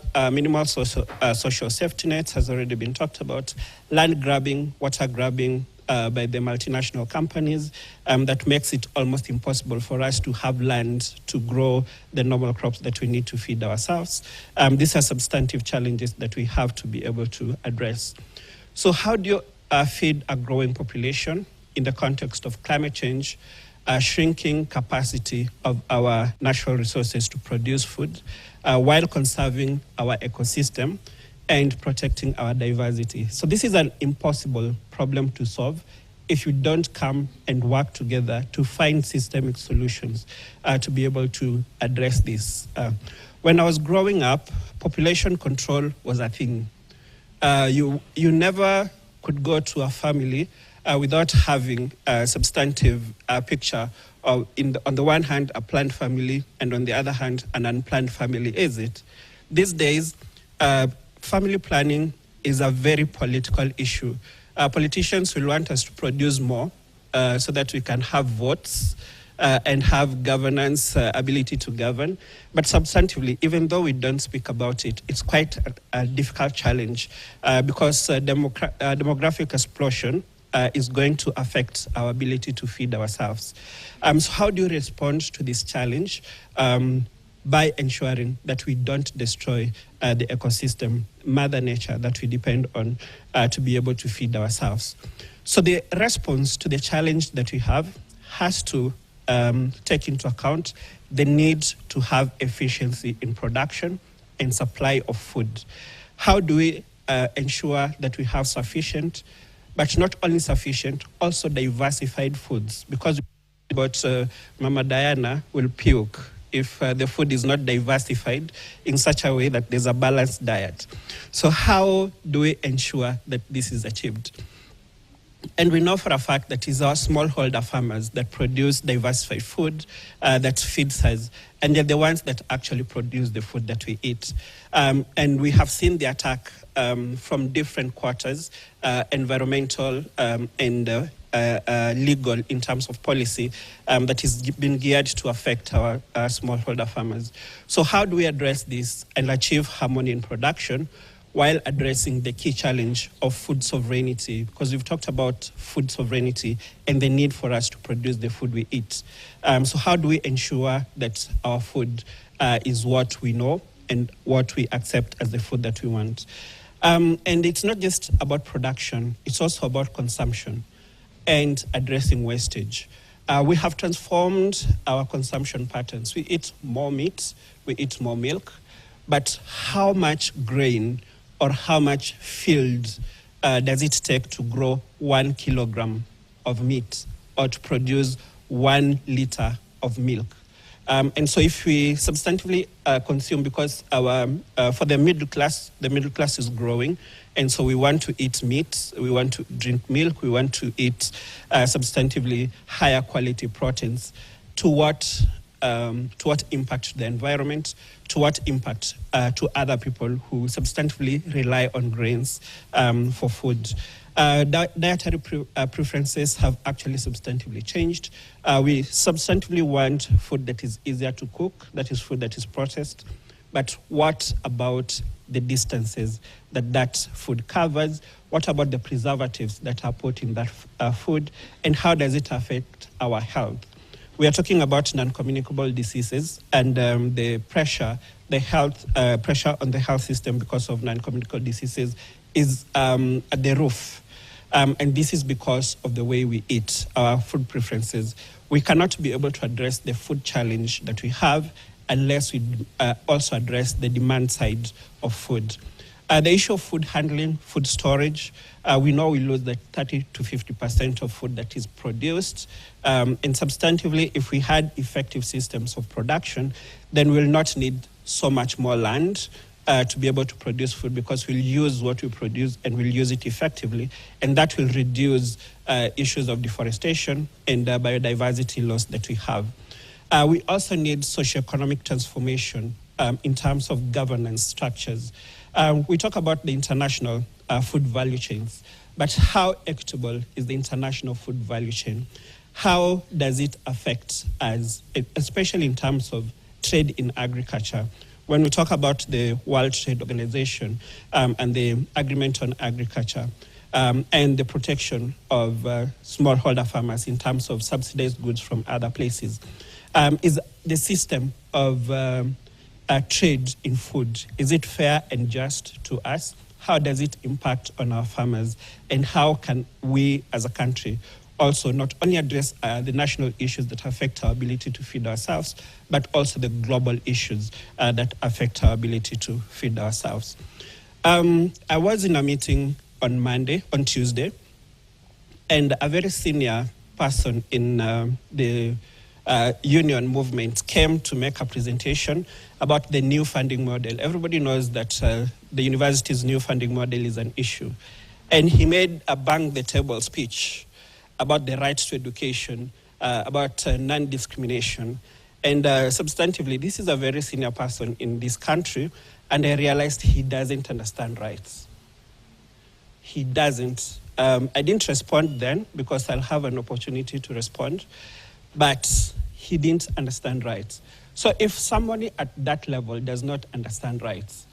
social safety nets has already been talked about. Land grabbing, water grabbing by the multinational companies that makes it almost impossible for us to have land to grow the normal crops that we need to feed ourselves. These are substantive challenges that we have to be able to address. So how do you feed a growing population in the context of climate change, shrinking capacity of our natural resources to produce food, while conserving our ecosystem and protecting our diversity? So this is an impossible problem to solve if you don't come and work together to find systemic solutions to be able to address this. When I was growing up, population control was a thing. You never could go to a family without having a substantive picture of, on the one hand, a planned family, and on the other hand, an unplanned family. Is it? These days, family planning is a very political issue. Politicians will want us to produce more so that we can have votes and have governance, ability to govern. But substantively, even though we don't speak about it, it's quite a difficult challenge because demographic explosion is going to affect our ability to feed ourselves. So how do you respond to this challenge? By ensuring that we don't destroy the ecosystem, Mother Nature, that we depend on to be able to feed ourselves. So the response to the challenge that we have has to take into account the need to have efficiency in production and supply of food. How do we ensure that we have sufficient, but not only sufficient, also diversified foods? Because Mama Diana will puke if the food is not diversified in such a way that there's a balanced diet. So how do we ensure that this is achieved? And we know for a fact that it's our smallholder farmers that produce diversified food that feeds us, and they're the ones that actually produce the food that we eat. And we have seen the attack from different quarters, environmental and legal in terms of policy that is being geared to affect our smallholder farmers. So how do we address this and achieve harmony in production while addressing the key challenge of food sovereignty? Because we've talked about food sovereignty and the need for us to produce the food we eat. So how do we ensure that our food is what we know and what we accept as the food that we want? And it's not just about production, it's also about consumption and addressing wastage. We have transformed our consumption patterns. We eat more meat, we eat more milk, but how much grain or how much field does it take to grow 1 kilogram of meat or to produce 1 liter of milk? And so if we substantively consume, because for the middle class is growing, and so we want to eat meat, we want to drink milk, we want to eat substantively higher quality proteins. To what impact to the environment, to what impact to other people who substantively rely on grains for food. Dietary preferences have actually substantively changed. We substantively want food that is easier to cook, that is food that is processed. But what about the distances that food covers? What about the preservatives that are put in that food? And how does it affect our health? We are talking about non-communicable diseases and the pressure on the health system because of non-communicable diseases is at the roof. And this is because of the way we eat, our food preferences. We cannot be able to address the food challenge that we have unless we also address the demand side of food. The issue of food handling, food storage, we know we lose the 30 to 50% of food that is produced. And substantively, if we had effective systems of production, then we'll not need so much more land to be able to produce food, because we'll use what we produce and we'll use it effectively. And that will reduce issues of deforestation and biodiversity loss that we have. We also need socioeconomic transformation in terms of governance structures. We talk about the international food value chains, but how equitable is the international food value chain? how does it affect us, especially in terms of trade in agriculture? When we talk about the World Trade Organization and the Agreement on Agriculture and the protection of smallholder farmers in terms of subsidized goods from other places, is the system of trade in food, is it fair and just to us? How does it impact on our farmers? And how can we as a country also not only address the national issues that affect our ability to feed ourselves, but also the global issues that affect our ability to feed ourselves. I was in a meeting on Tuesday, and a very senior person in the union movement came to make a presentation about the new funding model. Everybody knows that the university's new funding model is an issue. And he made a bang the table speech about the right to education, about non-discrimination. And substantively, this is a very senior person in this country, and I realized he doesn't understand rights. He doesn't. I didn't respond then because I'll have an opportunity to respond, but he didn't understand rights. So if somebody at that level does not understand rights,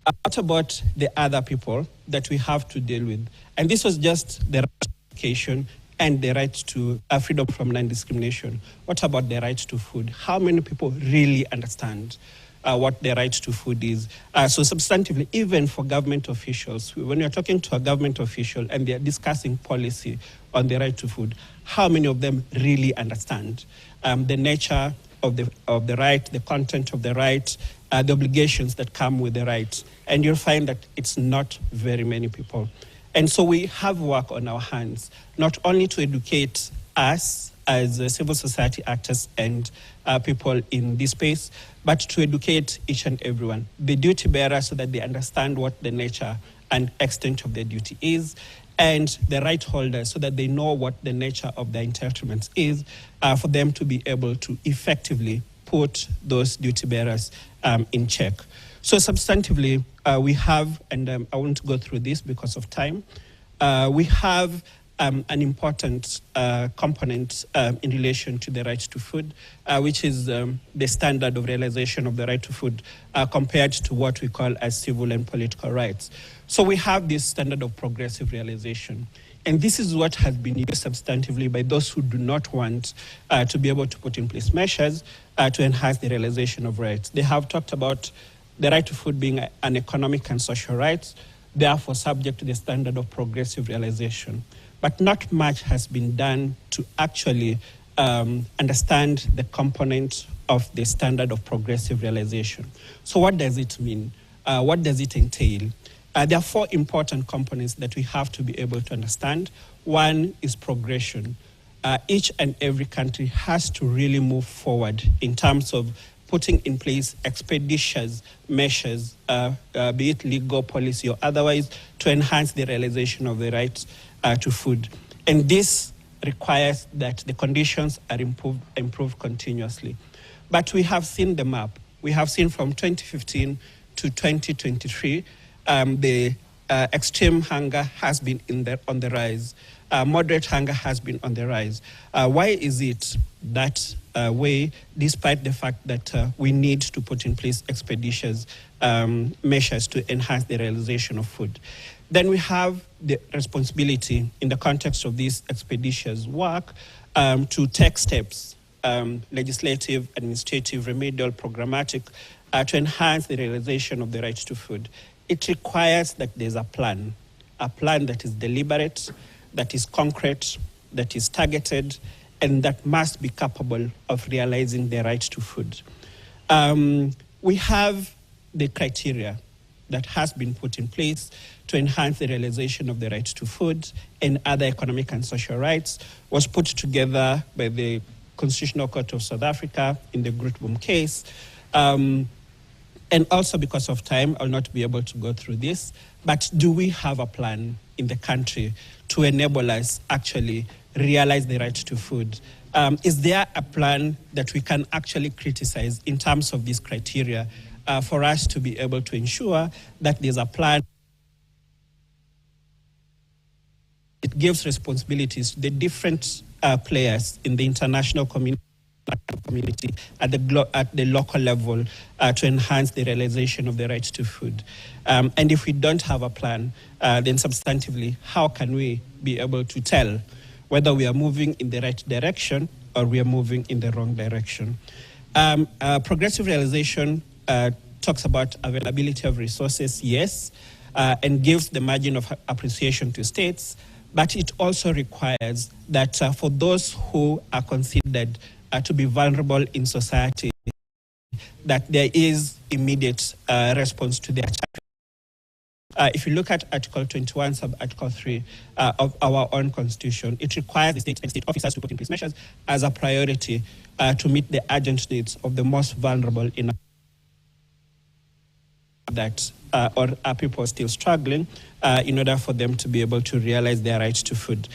what about the other people that we have to deal with? And this was just the right to education and the right to freedom from non-discrimination. What about the right to food? How many people really understand what the right to food is? So substantively, even for government officials, when you're talking to a government official and they're discussing policy on the right to food, how many of them really understand the nature of the right, the content of the right, the obligations that come with the right? And you'll find that it's not very many people. And so we have work on our hands, not only to educate us as civil society actors and people in this space, but to educate each and everyone, the duty bearer, so that they understand what the nature and extent of their duty is, and the right holders, so that they know what the nature of their entitlements is, for them to be able to effectively put those duty bearers in check. So substantively, we have, and I won't go through this because of time, we have an important component in relation to the right to food, which is the standard of realization of the right to food compared to what we call as civil and political rights. So we have this standard of progressive realization. And this is what has been used substantively by those who do not want to be able to put in place measures to enhance the realization of rights. They have talked about the right to food being an economic and social right, therefore subject to the standard of progressive realization. But not much has been done to actually understand the component of the standard of progressive realization. So what does it mean? What does it entail? There are four important components that we have to be able to understand. One is progression. Each and every country has to really move forward in terms of putting in place expeditious measures, be it legal policy or otherwise, to enhance the realization of the right to food. And this requires that the conditions are improved continuously. But we have seen the map. We have seen from 2015 to 2023, the extreme hunger has been on the rise. Moderate hunger has been on the rise. Why is it that way, despite the fact that we need to put in place expeditious measures to enhance the realization of food? Then we have the responsibility in the context of this expeditious work to take steps, legislative, administrative, remedial, programmatic, to enhance the realization of the right to food. It requires that there's a plan that is deliberate, that is concrete, that is targeted, and that must be capable of realizing the right to food. We have the criteria that has been put in place to enhance the realization of the right to food and other economic and social rights, was put together by the Constitutional Court of South Africa in the Grootboom case. And also because of time, I'll not be able to go through this, but do we have a plan in the country to enable us actually realize the right to food? Is there a plan that we can actually criticize in terms of these criteria for us to be able to ensure that there's a plan? It gives responsibilities to the different players in the international community at the local level to enhance the realization of the right to food. And if we don't have a plan, then substantively, how can we be able to tell whether we are moving in the right direction or we are moving in the wrong direction? Progressive realization talks about availability of resources, yes, and gives the margin of appreciation to states, but it also requires that for those who are considered to be vulnerable in society, that there is immediate response to their challenge. If you look at Article 21, sub-Article 3 of our own Constitution, it requires the state and state officers to put in place measures as a priority to meet the urgent needs of the most vulnerable in that or are people still struggling in order for them to be able to realize their right to food.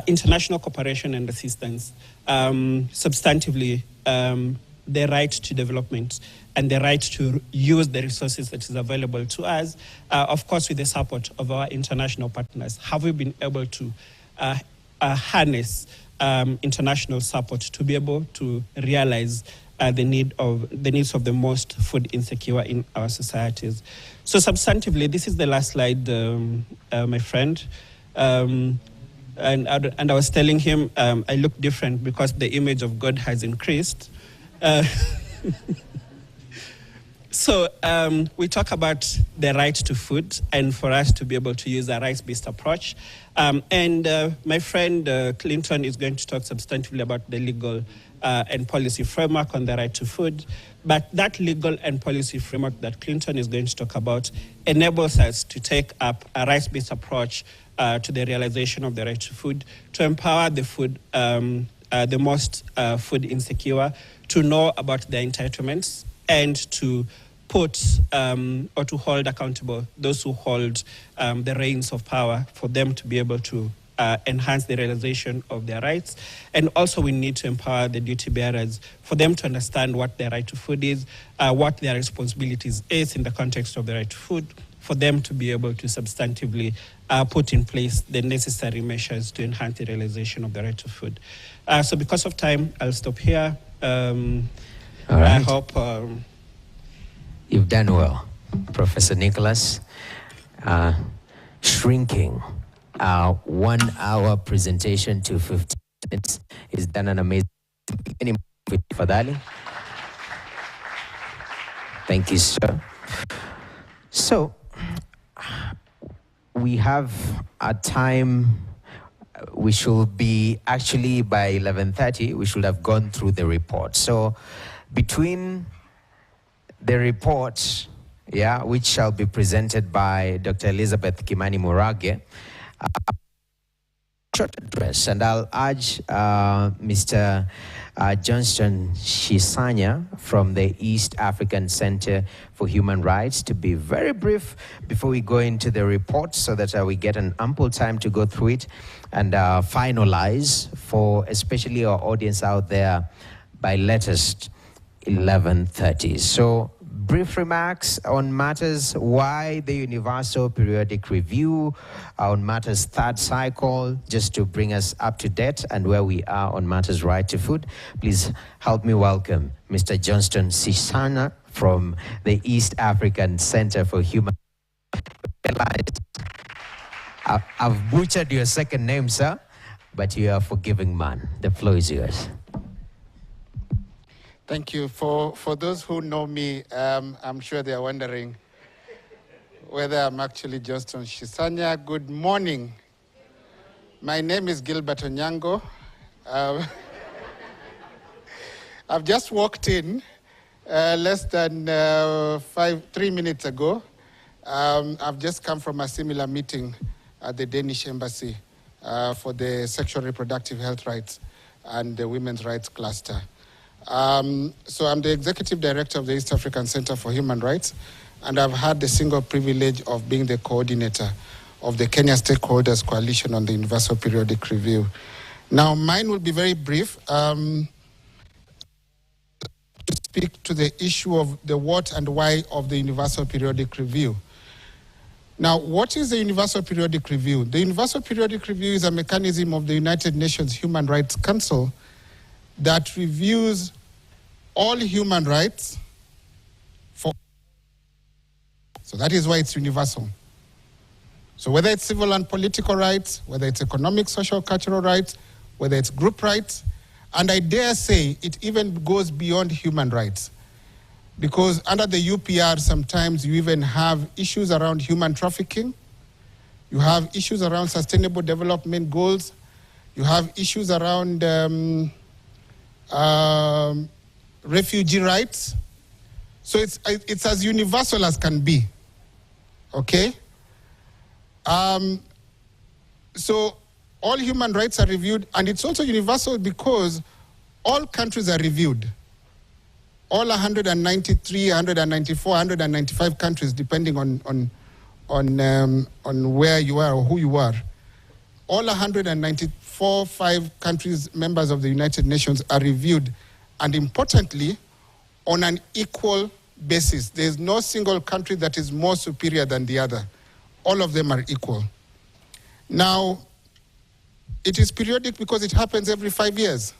International cooperation and assistance, substantively, the right to development and the right to use the resources that is available to us, of course with the support of our international partners. Have we been able to harness international support to be able to realize the needs of the most food insecure in our societies? So substantively, this is the last slide, my friend. And I was telling him I look different because the image of God has increased. So we talk about the right to food and for us to be able to use a rights-based approach. And my friend Clinton is going to talk substantively about the legal and policy framework on the right to food. But that legal and policy framework that Clinton is going to talk about enables us to take up a rights-based approach to the realization of the right to food, to empower the most food insecure, to know about their entitlements, and to put or to hold accountable those who hold the reins of power for them to be able to enhance the realization of their rights. And also we need to empower the duty bearers for them to understand what their right to food is, what their responsibilities is in the context of the right to food, for them to be able to substantively put in place the necessary measures to enhance the realization of the right to food. So because of time, I'll stop here. All right. I hope... You've done well, Professor Nicholas. Shrinking our 1 hour presentation to 15 minutes is done an amazing Fadhali. Thank you, sir. So, we have a time, we should be actually by 11:30, we should have gone through the report. So, between the report, which shall be presented by Dr. Elizabeth Kimani Murage, short address, and I'll urge Mr. Johnston Shisanya from the East African Center for Human Rights to be very brief before we go into the report, so that we get an ample time to go through it and finalize for especially our audience out there by latest 11:30. So brief remarks on matters why the Universal Periodic Review, on matters third cycle, just to bring us up to date and where we are on matters right to food. Please help me welcome Mr. Johnston Sisana from the East African Center for Human Rights. I've butchered your second name, sir, but you are a forgiving man. The floor is yours. Thank you. For those who know me, I'm sure they are wondering whether I'm actually Johnston Shisanya. Good morning. My name is Gilbert Onyango. I've just walked in less than 3 minutes ago. I've just come from a similar meeting at the Danish Embassy for the Sexual Reproductive Health Rights and the Women's Rights Cluster. So I'm the Executive Director of the East African Center for Human Rights, and I've had the single privilege of being the coordinator of the Kenya Stakeholders Coalition on the Universal Periodic Review. Now, mine will be very brief. To speak to the issue of the what and why of the Universal Periodic Review. Now, what is the Universal Periodic Review? The Universal Periodic Review is a mechanism of the United Nations Human Rights Council that reviews all human rights so that is why it's universal. So whether it's civil and political rights, whether it's economic, social, cultural rights, whether it's group rights, and I dare say it even goes beyond human rights. Because under the UPR, sometimes you even have issues around human trafficking, you have issues around sustainable development goals, you have issues around refugee rights. So it's as universal as can be, okay? So all human rights are reviewed, and it's also universal because all countries are reviewed. All 193, 194, 195 countries, depending on where you are or who you are. All 194, 5 countries, members of the United Nations, are reviewed, and importantly, on an equal basis. There's no single country that is more superior than the other. All of them are equal. Now, it is periodic because it happens every 5 years.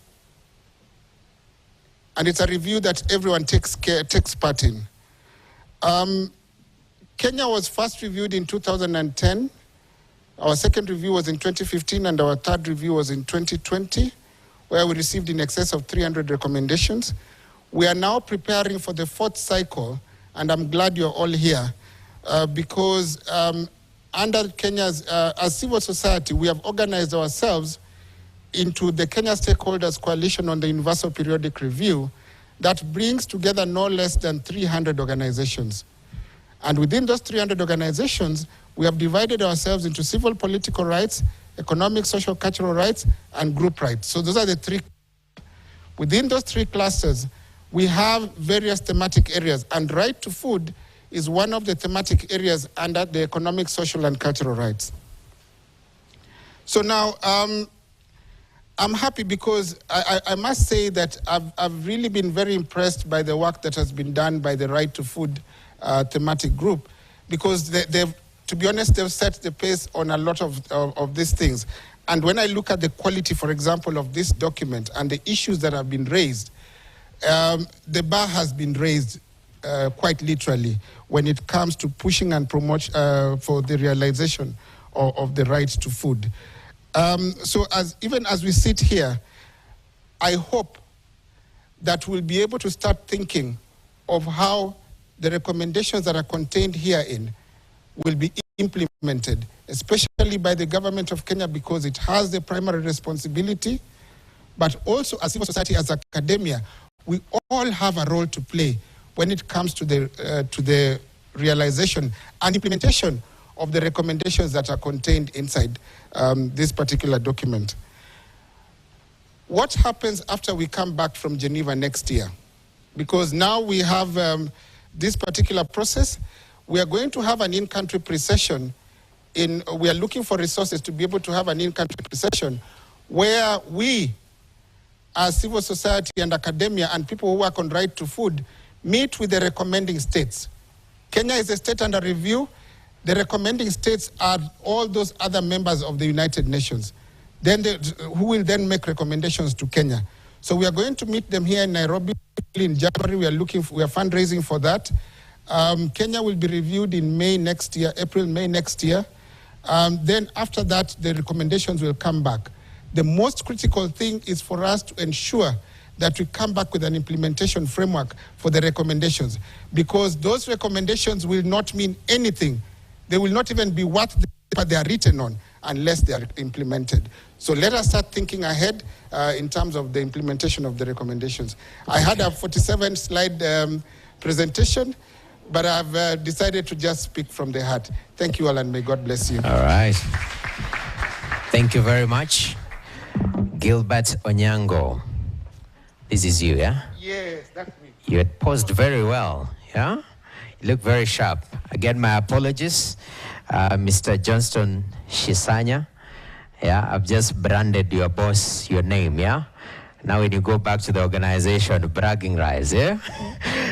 And it's a review that everyone takes part in. Kenya was first reviewed in 2010. Our second review was in 2015, and our third review was in 2020, where we received in excess of 300 recommendations. We are now preparing for the fourth cycle, and I'm glad you're all here, because under Kenya's, as civil society, we have organized ourselves into the Kenya Stakeholders Coalition on the Universal Periodic Review that brings together no less than 300 organizations. And within those 300 organizations, we have divided ourselves into civil political rights, economic, social, cultural rights, and group rights. So those are the three. Within those three clusters, we have various thematic areas, and right to food is one of the thematic areas under the economic, social, and cultural rights. So now, I'm happy because I must say that I've really been very impressed by the work that has been done by the Right to Food thematic group, because to be honest, they've set the pace on a lot of these things. And when I look at the quality, for example, of this document and the issues that have been raised, the bar has been raised quite literally when it comes to pushing and promotion for the realization of the right to food. So even as we sit here, I hope that we'll be able to start thinking of how the recommendations that are contained herein will be implemented, especially by the government of Kenya, because it has the primary responsibility, but also as civil society, as academia, we all have a role to play when it comes to the realization and implementation of the recommendations that are contained inside this particular document. What happens after we come back from Geneva next year? Because now we have this particular process. We are going to have an in-country pre-session. We are looking for resources to be able to have an in-country pre-session where we, as civil society and academia and people who work on right to food, meet with the recommending states. Kenya is a state under review. The recommending states are all those other members of the United Nations, who will then make recommendations to Kenya. So we are going to meet them here in Nairobi in January. We are fundraising for that. Kenya will be reviewed in May next year, April, May next year. Then after that, the recommendations will come back. The most critical thing is for us to ensure that we come back with an implementation framework for the recommendations, because those recommendations will not mean anything. They will not even be what they are written on unless they are implemented. So let us start thinking ahead in terms of the implementation of the recommendations. I had a 47-slide presentation, but I've decided to just speak from the heart. Thank you all, and may God bless you. All right. Thank you very much. Gilbert Onyango. This is you, yeah? Yes, that's me. You had posed very well, yeah? You look very sharp. Again, my apologies. Mr. Johnston Shisanya, yeah, I've just branded your boss, your name, yeah? Now when you go back to the organization, bragging rights, yeah?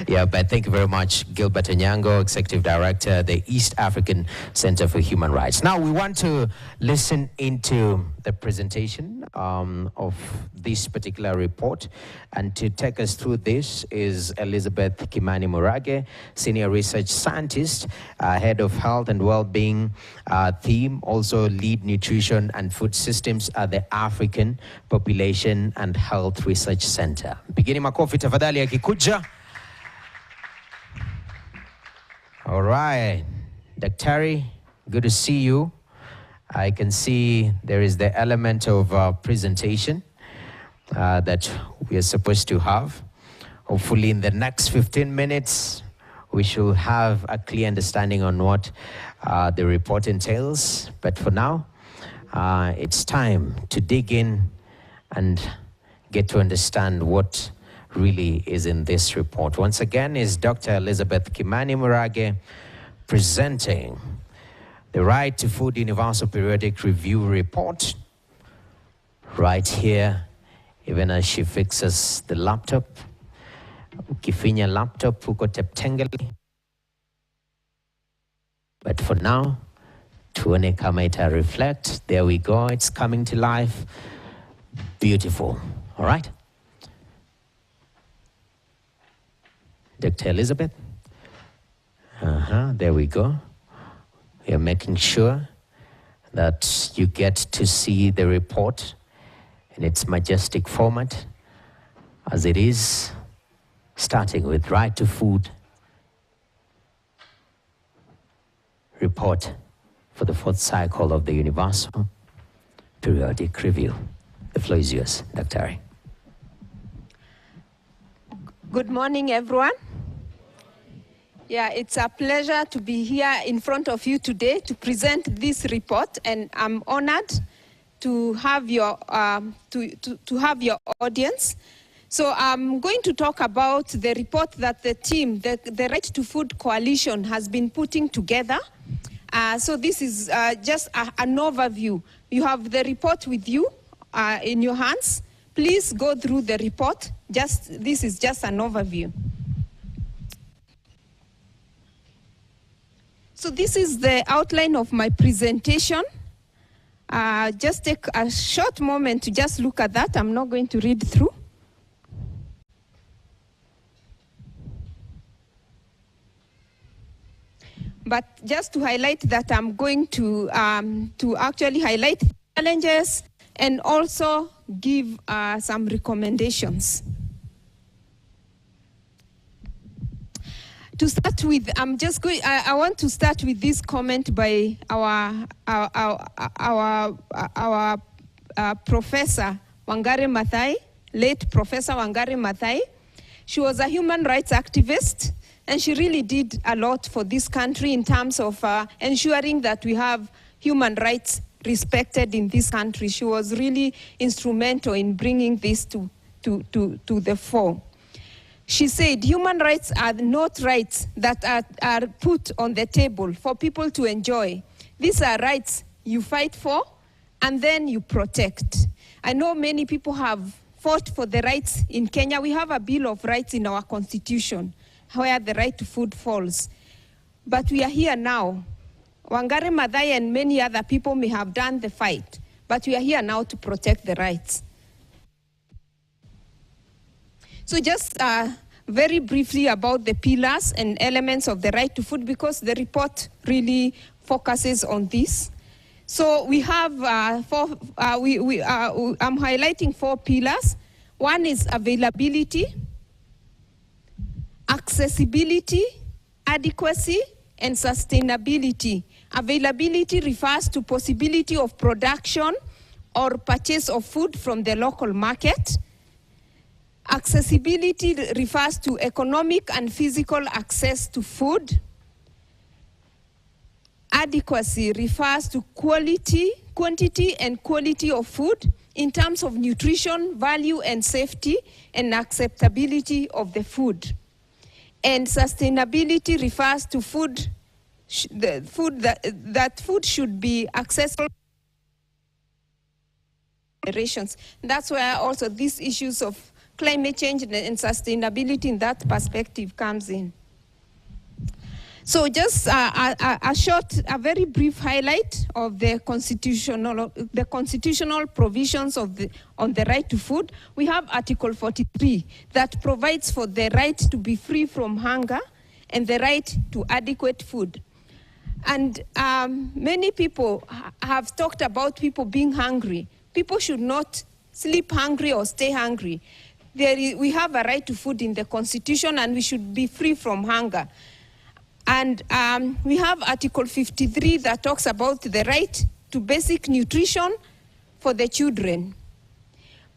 Yeah, but thank you very much, Gilbert Onyango, Executive Director, the East African Center for Human Rights. Now we want to listen into the presentation of this particular report. And to take us through this is Elizabeth Kimani Murage, Senior Research Scientist, Head of Health and Wellbeing Theme, also Lead Nutrition and Food Systems at the African Population and Health Research Center. Pigeni makofi tafadhali akikuja. All right, Daktari, good to see you. I can see there is the element of presentation that we are supposed to have. Hopefully in the next 15 minutes, we should have a clear understanding on what the report entails. But for now, it's time to dig in and get to understand what really is in this report. Once again, is Dr. Elizabeth Kimani Murage presenting the Right to Food Universal Periodic Review Report right here, even as she fixes the laptop. Ukifinya laptop huko Teptengeli. But for now, tuone kama ita reflect. There we go, it's coming to life. Beautiful, all right? Dr. Elizabeth? There we go. We are making sure that you get to see the report in its majestic format as it is, starting with Right to Food report for the 4th cycle of the Universal Periodic Review. The floor is yours, Dr. Ari. Good morning, everyone. Yeah, it's a pleasure to be here in front of you today to present this report, and I'm honored to have your to have your audience. So I'm going to talk about the report that the team, the Right to Food Coalition, has been putting together. So this is just an overview. You have the report with you in your hands. Please go through the report. This is just an overview. So this is the outline of my presentation. Just take a short moment to just look at that. I'm not going to read through. But just to highlight that, I'm going to actually highlight challenges and also give some recommendations. To start with, I want to start with this comment by our Professor Wangari Maathai, late Professor Wangari Maathai. She was a human rights activist, and she really did a lot for this country in terms of ensuring that we have human rights respected in this country. She was really instrumental in bringing this to the fore. She said, human rights are not rights that are put on the table for people to enjoy. These are rights you fight for and then you protect. I know many people have fought for the rights in Kenya. We have a Bill of Rights in our constitution where the right to food falls. But we are here now. Wangari Maathai and many other people may have done the fight, but we are here now to protect the rights. So just very briefly about the pillars and elements of the right to food, because the report really focuses on this. So we have I'm highlighting 4 pillars. One is availability, accessibility, adequacy, and sustainability. Availability refers to possibility of production or purchase of food from the local market. Accessibility refers to economic and physical access to food. Adequacy refers to quantity and quality of food in terms of nutrition, value and safety, and acceptability of the food. And sustainability refers to food should be accessible generations. That's where also these issues of climate change and sustainability in that perspective comes in. So just a very brief highlight of the constitutional provisions on the right to food. We have Article 43 that provides for the right to be free from hunger and the right to adequate food. And many people have talked about people being hungry. People should not sleep hungry or stay hungry. We have a right to food in the Constitution, and we should be free from hunger. And we have Article 53 that talks about the right to basic nutrition for the children.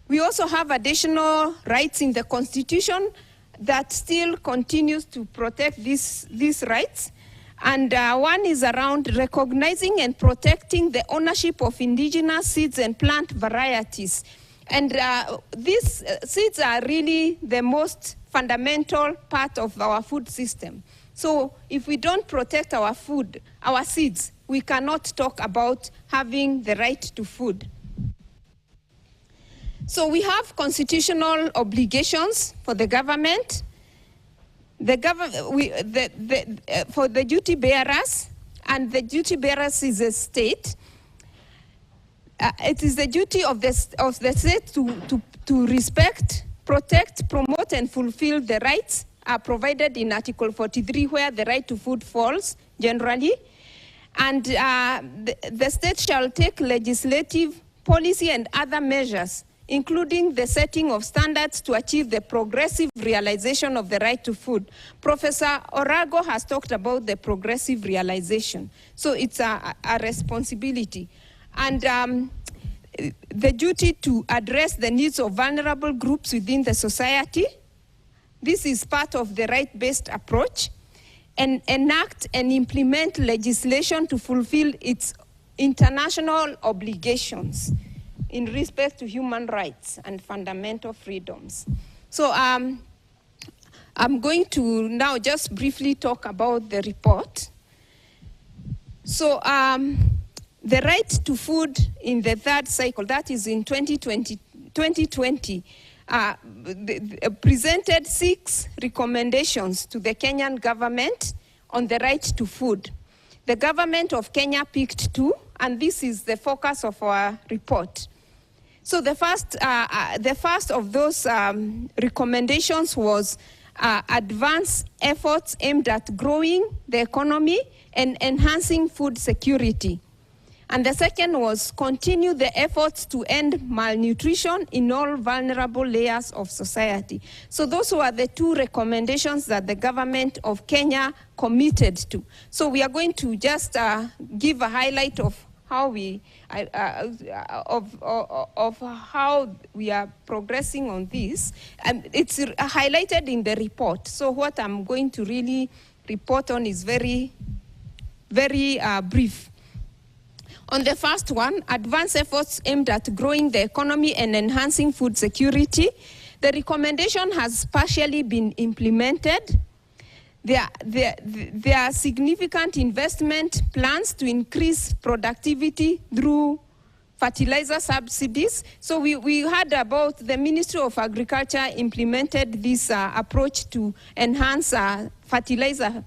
We also have additional rights in the Constitution that still continues to protect these rights. And one is around recognizing and protecting the ownership of indigenous seeds and plant varieties. And these seeds are really the most fundamental part of our food system. So if we don't protect our food, our seeds, we cannot talk about having the right to food. So we have constitutional obligations for the government. For the duty bearers, and the duty bearers is a state. It is the duty of the state to respect, protect, promote, and fulfill the rights are provided in Article 43, where the right to food falls generally. And the state shall take legislative, policy, and other measures, including the setting of standards to achieve the progressive realization of the right to food. Professor Orago has talked about the progressive realization. So it's a responsibility. And the duty to address the needs of vulnerable groups within the society. This is part of the right-based approach. And enact and implement legislation to fulfill its international obligations in respect to human rights and fundamental freedoms. So I'm going to now just briefly talk about the report. So the right to food in the third cycle, that is in 2020, presented 6 recommendations to the Kenyan government on the right to food. The government of Kenya picked 2, and this is the focus of our report. So the first of those recommendations was advance efforts aimed at growing the economy and enhancing food security. And the second was continue the efforts to end malnutrition in all vulnerable layers of society. So those were the 2 recommendations that the government of Kenya committed to. So we are going to just give a highlight of how we how we are progressing on this. And it's highlighted in the report. So what I'm going to really report on is very, very brief. On the first one, advance efforts aimed at growing the economy and enhancing food security. The recommendation has partially been implemented. There are significant investment plans to increase productivity through fertilizer subsidies. So we heard about the Ministry of Agriculture implemented this approach to enhance fertilizer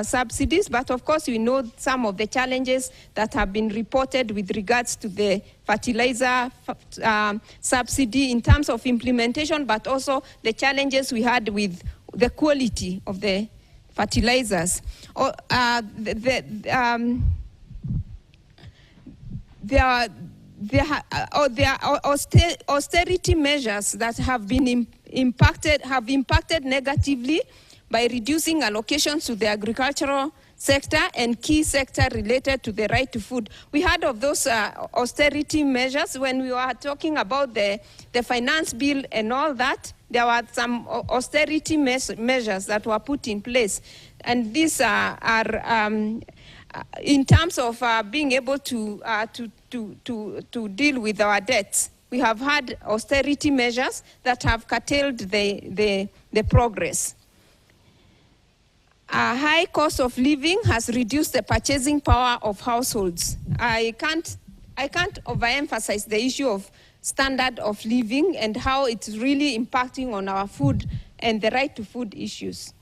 subsidies, but of course we know some of the challenges that have been reported with regards to the fertilizer subsidy in terms of implementation, but also the challenges we had with the quality of the fertilizers. There are austerity measures that have been impacted negatively by reducing allocations to the agricultural sector and key sector related to the right to food. We heard of those austerity measures when we were talking about the finance bill and all that. There were some austerity measures that were put in place. And these are in terms of being able to deal with our debts. We have had austerity measures that have curtailed the progress. A high cost of living has reduced the purchasing power of households. I can't I can't overemphasize the issue of standard of living and how it's really impacting on our food and the right to food issues.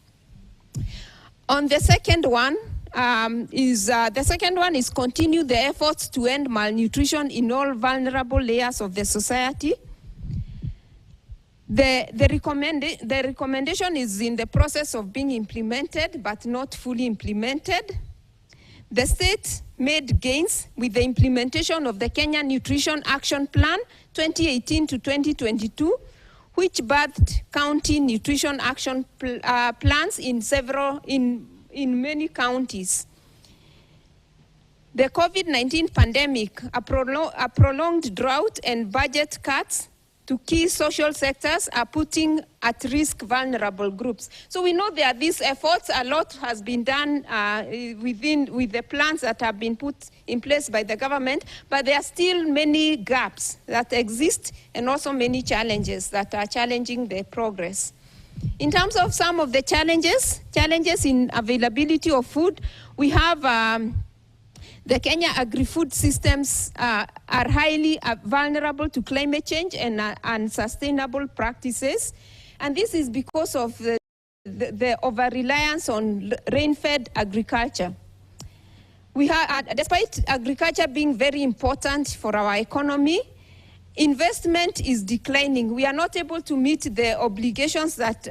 On the second one, is continue the efforts to end malnutrition in all vulnerable layers of the society. The recommendation is in the process of being implemented, but not fully implemented. The state made gains with the implementation of the Kenya Nutrition Action Plan 2018 to 2022, which birthed county nutrition action plans in many counties. The COVID-19 pandemic, a prolonged drought and budget cuts to key social sectors are putting at risk vulnerable groups. So we know there are these efforts. A lot has been done with the plans that have been put in place by the government, but there are still many gaps that exist and also many challenges that are challenging the progress. In terms of some of the challenges in availability of food, we have the Kenya agri-food systems are highly vulnerable to climate change and unsustainable practices. And this is because of the over-reliance on rain-fed agriculture. We have, despite agriculture being very important for our economy, investment is declining. We are not able to meet the obligations that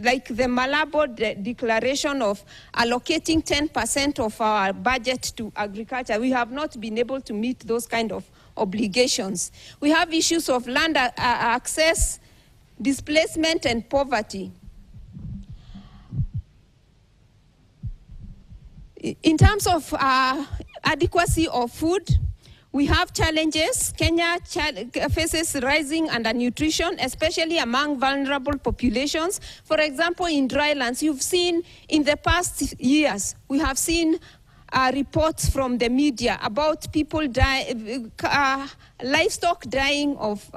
like the Malabo declaration of allocating 10% of our budget to agriculture. We have not been able to meet those kind of obligations. We have issues of land access, displacement, and poverty. In terms of adequacy of food, we have challenges. Kenya faces rising undernutrition, especially among vulnerable populations. For example, in drylands, you've seen in the past years, we have seen reports from the media about people livestock dying of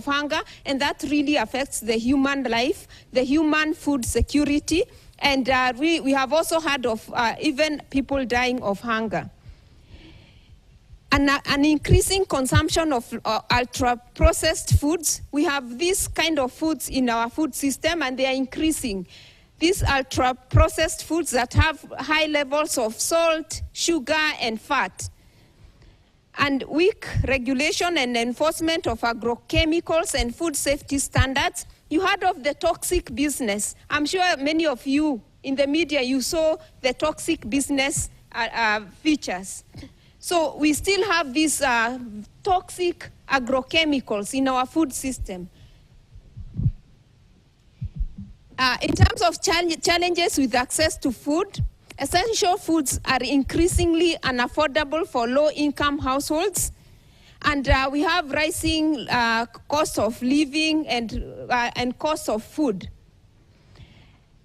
hunger, and that really affects the human life, the human food security, and we have also heard of even people dying of hunger. An increasing consumption of ultra-processed foods. We have these kind of foods in our food system, and they are increasing. These ultra-processed foods that have high levels of salt, sugar, and fat. And weak regulation and enforcement of agrochemicals and food safety standards. You heard of the toxic business. I'm sure many of you in the media, you saw the toxic business features. So we still have these toxic agrochemicals in our food system. In terms of challenges with access to food, essential foods are increasingly unaffordable for low-income households, and we have rising cost of living and cost of food.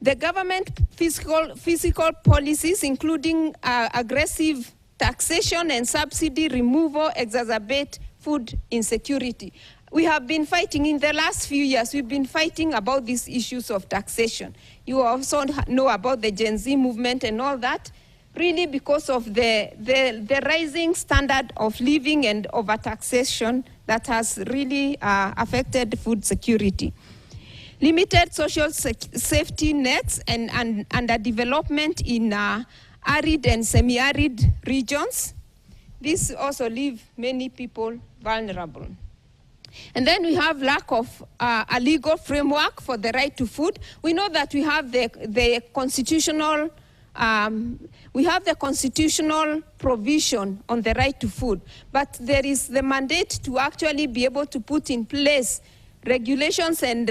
The government fiscal policies, including aggressive taxation and subsidy removal, exacerbate food insecurity. We have been fighting in the last few years, we've been fighting about these issues of taxation. You also know about the Gen Z movement and all that, really because of the rising standard of living and overtaxation that has really affected food security. Limited social safety nets and underdevelopment in arid and semi-arid regions. This also leave many people vulnerable. And then we have lack of a legal framework for the right to food. We know that we have the constitutional provision on the right to food, but there is the mandate to actually be able to put in place regulations and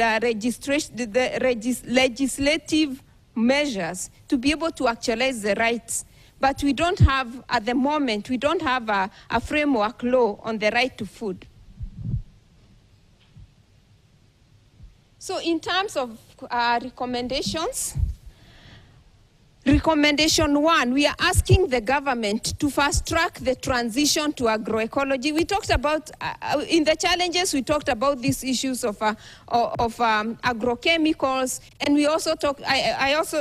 legislative measures to be able to actualize the rights. But we don't have, at the moment, we don't have a framework law on the right to food. So in terms of recommendations, we Recommendation 1, we are asking the government to fast-track the transition to agroecology. We talked about, in the challenges, we talked about these issues of agrochemicals, and we also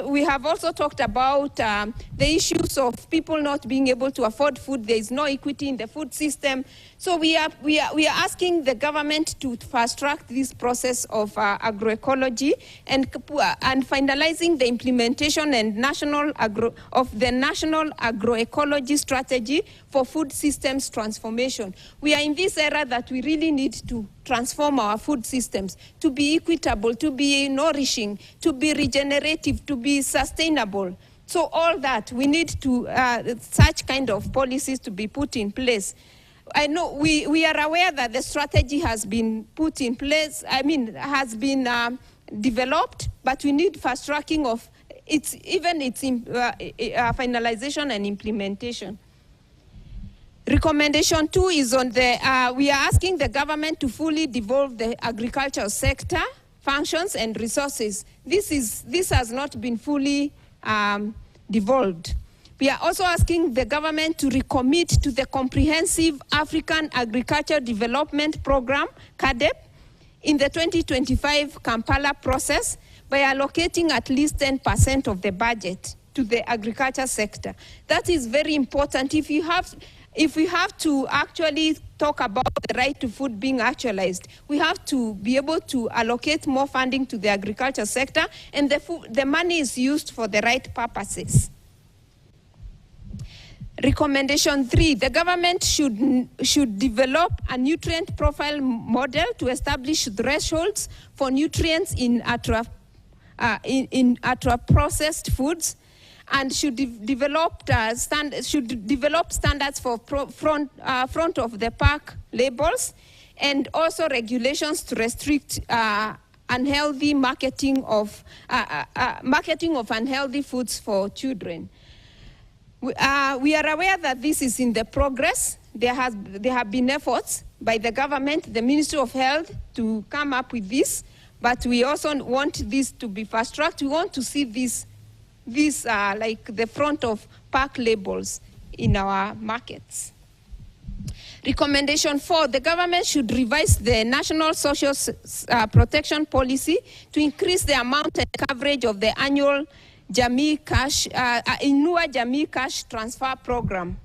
we have also talked about the issues of people not being able to afford food. There is no equity in the food system. So we are asking the government to fast-track this process of agroecology and finalizing the implementation and national agroecology strategy for food systems transformation. We are in this era that we really need to transform our food systems to be equitable, to be nourishing, to be regenerative, to be sustainable. So all that, we need to such kind of policies to be put in place. I know we are aware that the strategy has been put in place, has been developed, but we need fast tracking of its finalization and implementation. Recommendation 2 is on the, we are asking the government to fully devolve the agricultural sector functions and resources. This has not been fully devolved. We are also asking the government to recommit to the Comprehensive African Agriculture Development Program, CADEP, in the 2025 Kampala process by allocating at least 10% of the budget to the agriculture sector. That is very important. If we have to actually talk about the right to food being actualized, we have to be able to allocate more funding to the agriculture sector, and the money is used for the right purposes. Recommendation 3, the government should develop a nutrient profile model to establish thresholds for nutrients in ultra-processed foods, and should develop standards for front of the pack labels, and also regulations to restrict unhealthy marketing of unhealthy foods for children. We are aware that this is in the progress. There have been efforts by the government, the Ministry of Health, to come up with this, but we also want this to be fast-tracked. We want to see these like the front of pack labels in our markets. Recommendation 4, the government should revise the National Social Protection Policy to increase the amount and coverage of the annual Jamii Cash, Inua Jamii Cash Transfer Program.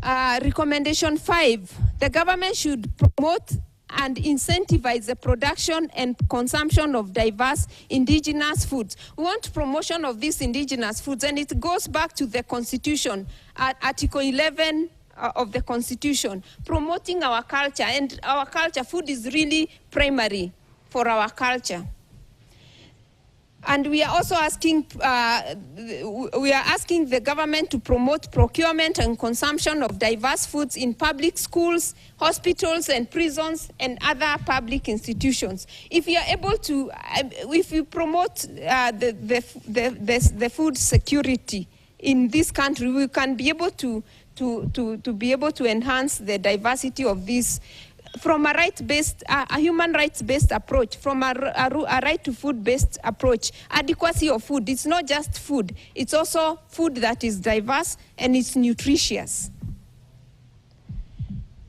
Recommendation 5, the government should promote and incentivize the production and consumption of diverse indigenous foods. We want promotion of these indigenous foods, and it goes back to the Constitution, Article 11 of the Constitution, promoting our culture. And our culture, food is really primary for our culture. And we are also asking, the government to promote procurement and consumption of diverse foods in public schools, hospitals, and prisons, and other public institutions. If you are able to, if you promote the food security in this country, we can be able to enhance the diversity of this. From a human rights-based approach, from a right to food-based approach, adequacy of food, it's not just food, it's also food that is diverse and it's nutritious.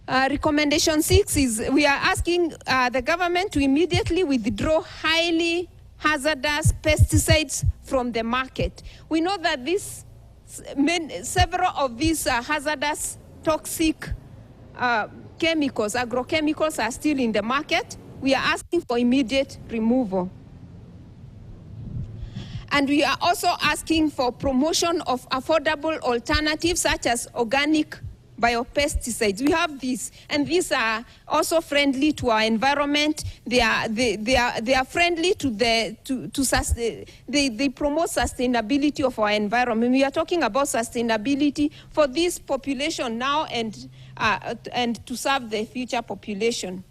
Recommendation 6 is, we are asking the government to immediately withdraw highly hazardous pesticides from the market. We know that several of these hazardous, toxic chemicals, agrochemicals are still in the market. We are asking for immediate removal. And we are also asking for promotion of affordable alternatives such as organic biopesticides. We have these, and these are also friendly to our environment. They are friendly to they promote sustainability of our environment. We are talking about sustainability for this population now and to serve the future population.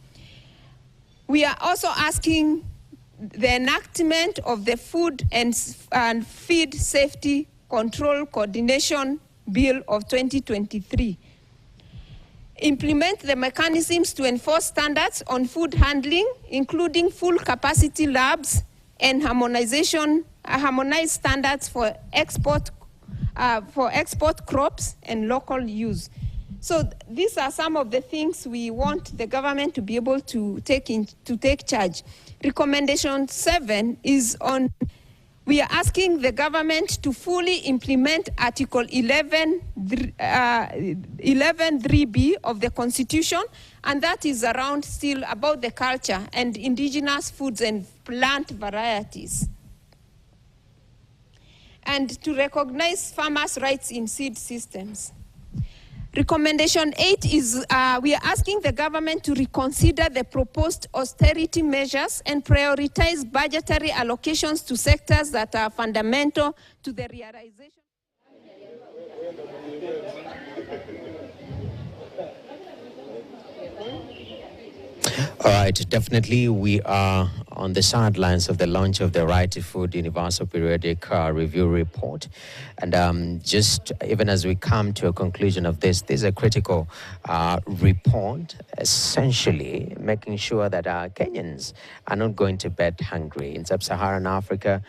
We are also asking the enactment of the Food and Feed Safety Control Coordination Bill of 2023. Implement the mechanisms to enforce standards on food handling, including full capacity labs and harmonization harmonized standards for export crops and local use. So these are some of the things we want the government to be able to take charge. Recommendation 7 is on, we are asking the government to fully implement Article 11.3b of the Constitution, and that is around still about the culture and indigenous foods and plant varieties. And to recognize farmers' rights in seed systems. Recommendation 8 is we are asking the government to reconsider the proposed austerity measures and prioritize budgetary allocations to sectors that are fundamental to the realization. All right, definitely we are on the sidelines of the launch of the Right to Food Universal Periodic Review Report. And just even as we come to a conclusion of this is a critical report, essentially making sure that Kenyans are not going to bed hungry. In sub-Saharan Africa,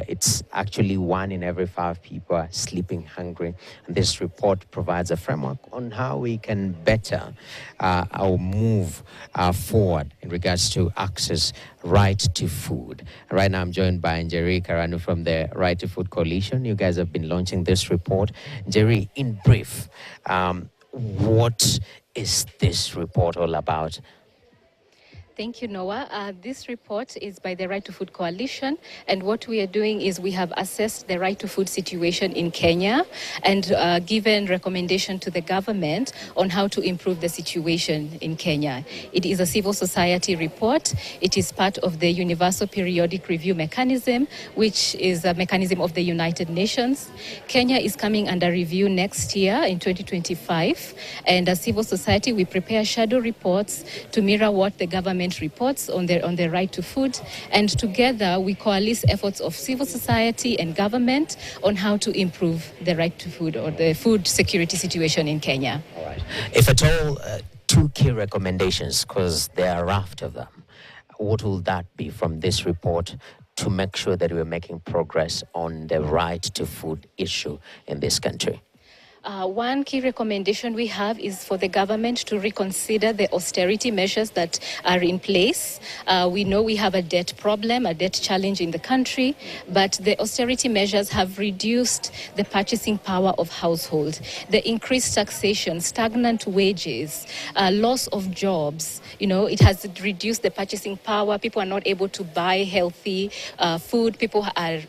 it's actually 1 in every 5 people are sleeping hungry. And this report provides a framework on how we can better or move forward in regards to access right to food. Right now I'm joined by Njeri Karanu from the Right to Food Coalition. You guys have been launching this report. Njeri, in brief, what is this report all about? Thank you, Noah. This report is by the Right to Food Coalition, and what we are doing is we have assessed the right to food situation in Kenya and given recommendation to the government on how to improve the situation in Kenya. It is a civil society report. It is part of the Universal Periodic Review Mechanism, which is a mechanism of the United Nations. Kenya is coming under review next year in 2025, and as civil society, we prepare shadow reports to mirror what the government reports on the right to food, and together we coalesce efforts of civil society and government on how to improve the right to food or the food security situation in Kenya. All right. If at all, 2 key recommendations, because there are a raft of them, what will that be from this report to make sure that we're making progress on the right to food issue in this country? One key recommendation we have is for the government to reconsider the austerity measures that are in place. We know we have a debt problem, a debt challenge in the country, but the austerity measures have reduced the purchasing power of households. The increased taxation, stagnant wages, loss of jobs, it has reduced the purchasing power. People are not able to buy healthy food. People are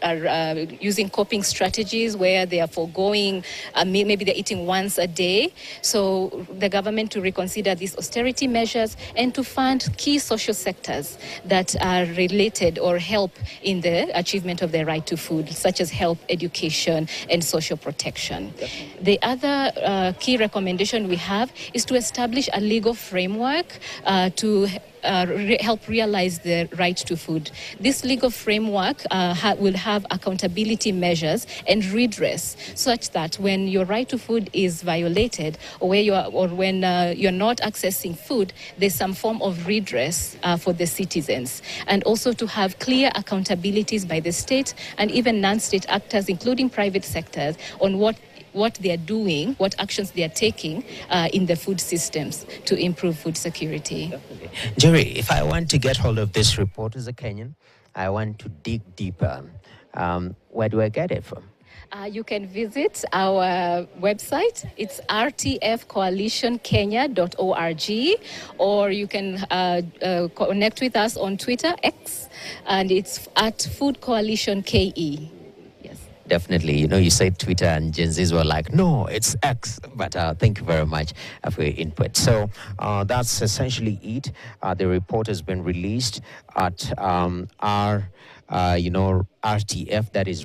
using coping strategies where they are foregoing maybe they're eating once a day. So the government to reconsider these austerity measures and to fund key social sectors that are related or help in the achievement of the right to food, such as health, education, and social protection. The other key recommendation we have is to establish a legal framework to help realize the right to food. This legal framework will have accountability measures and redress, such that when your right to food is violated, or when you're not accessing food, there's some form of redress for the citizens, and also to have clear accountabilities by the state and even non-state actors, including private sectors, on what they are doing, what actions they are taking in the food systems to improve food security. Jerry, if I want to get hold of this report as a Kenyan, I want to dig deeper. Where do I get it from? You can visit our website. It's rtfcoalitionkenya.org, or you can connect with us on Twitter, X, and it's at Food Coalition KE. Definitely. You say Twitter and Gen Zs were like, no, it's X. But thank you very much for your input. So that's essentially it. The report has been released at RTF, that is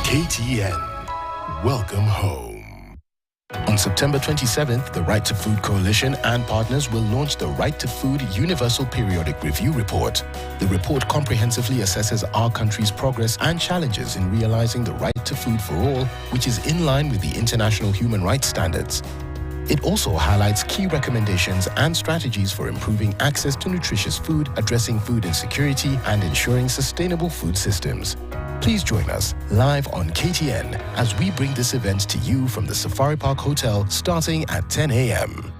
KTN. Welcome home. On September 27th, the Right to Food Coalition and partners will launch the Right to Food Universal Periodic Review Report. The report comprehensively assesses our country's progress and challenges in realizing the right to food for all, which is in line with the international human rights standards. It also highlights key recommendations and strategies for improving access to nutritious food, addressing food insecurity, and ensuring sustainable food systems. Please join us live on KTN as we bring this event to you from the Safari Park Hotel starting at 10 a.m.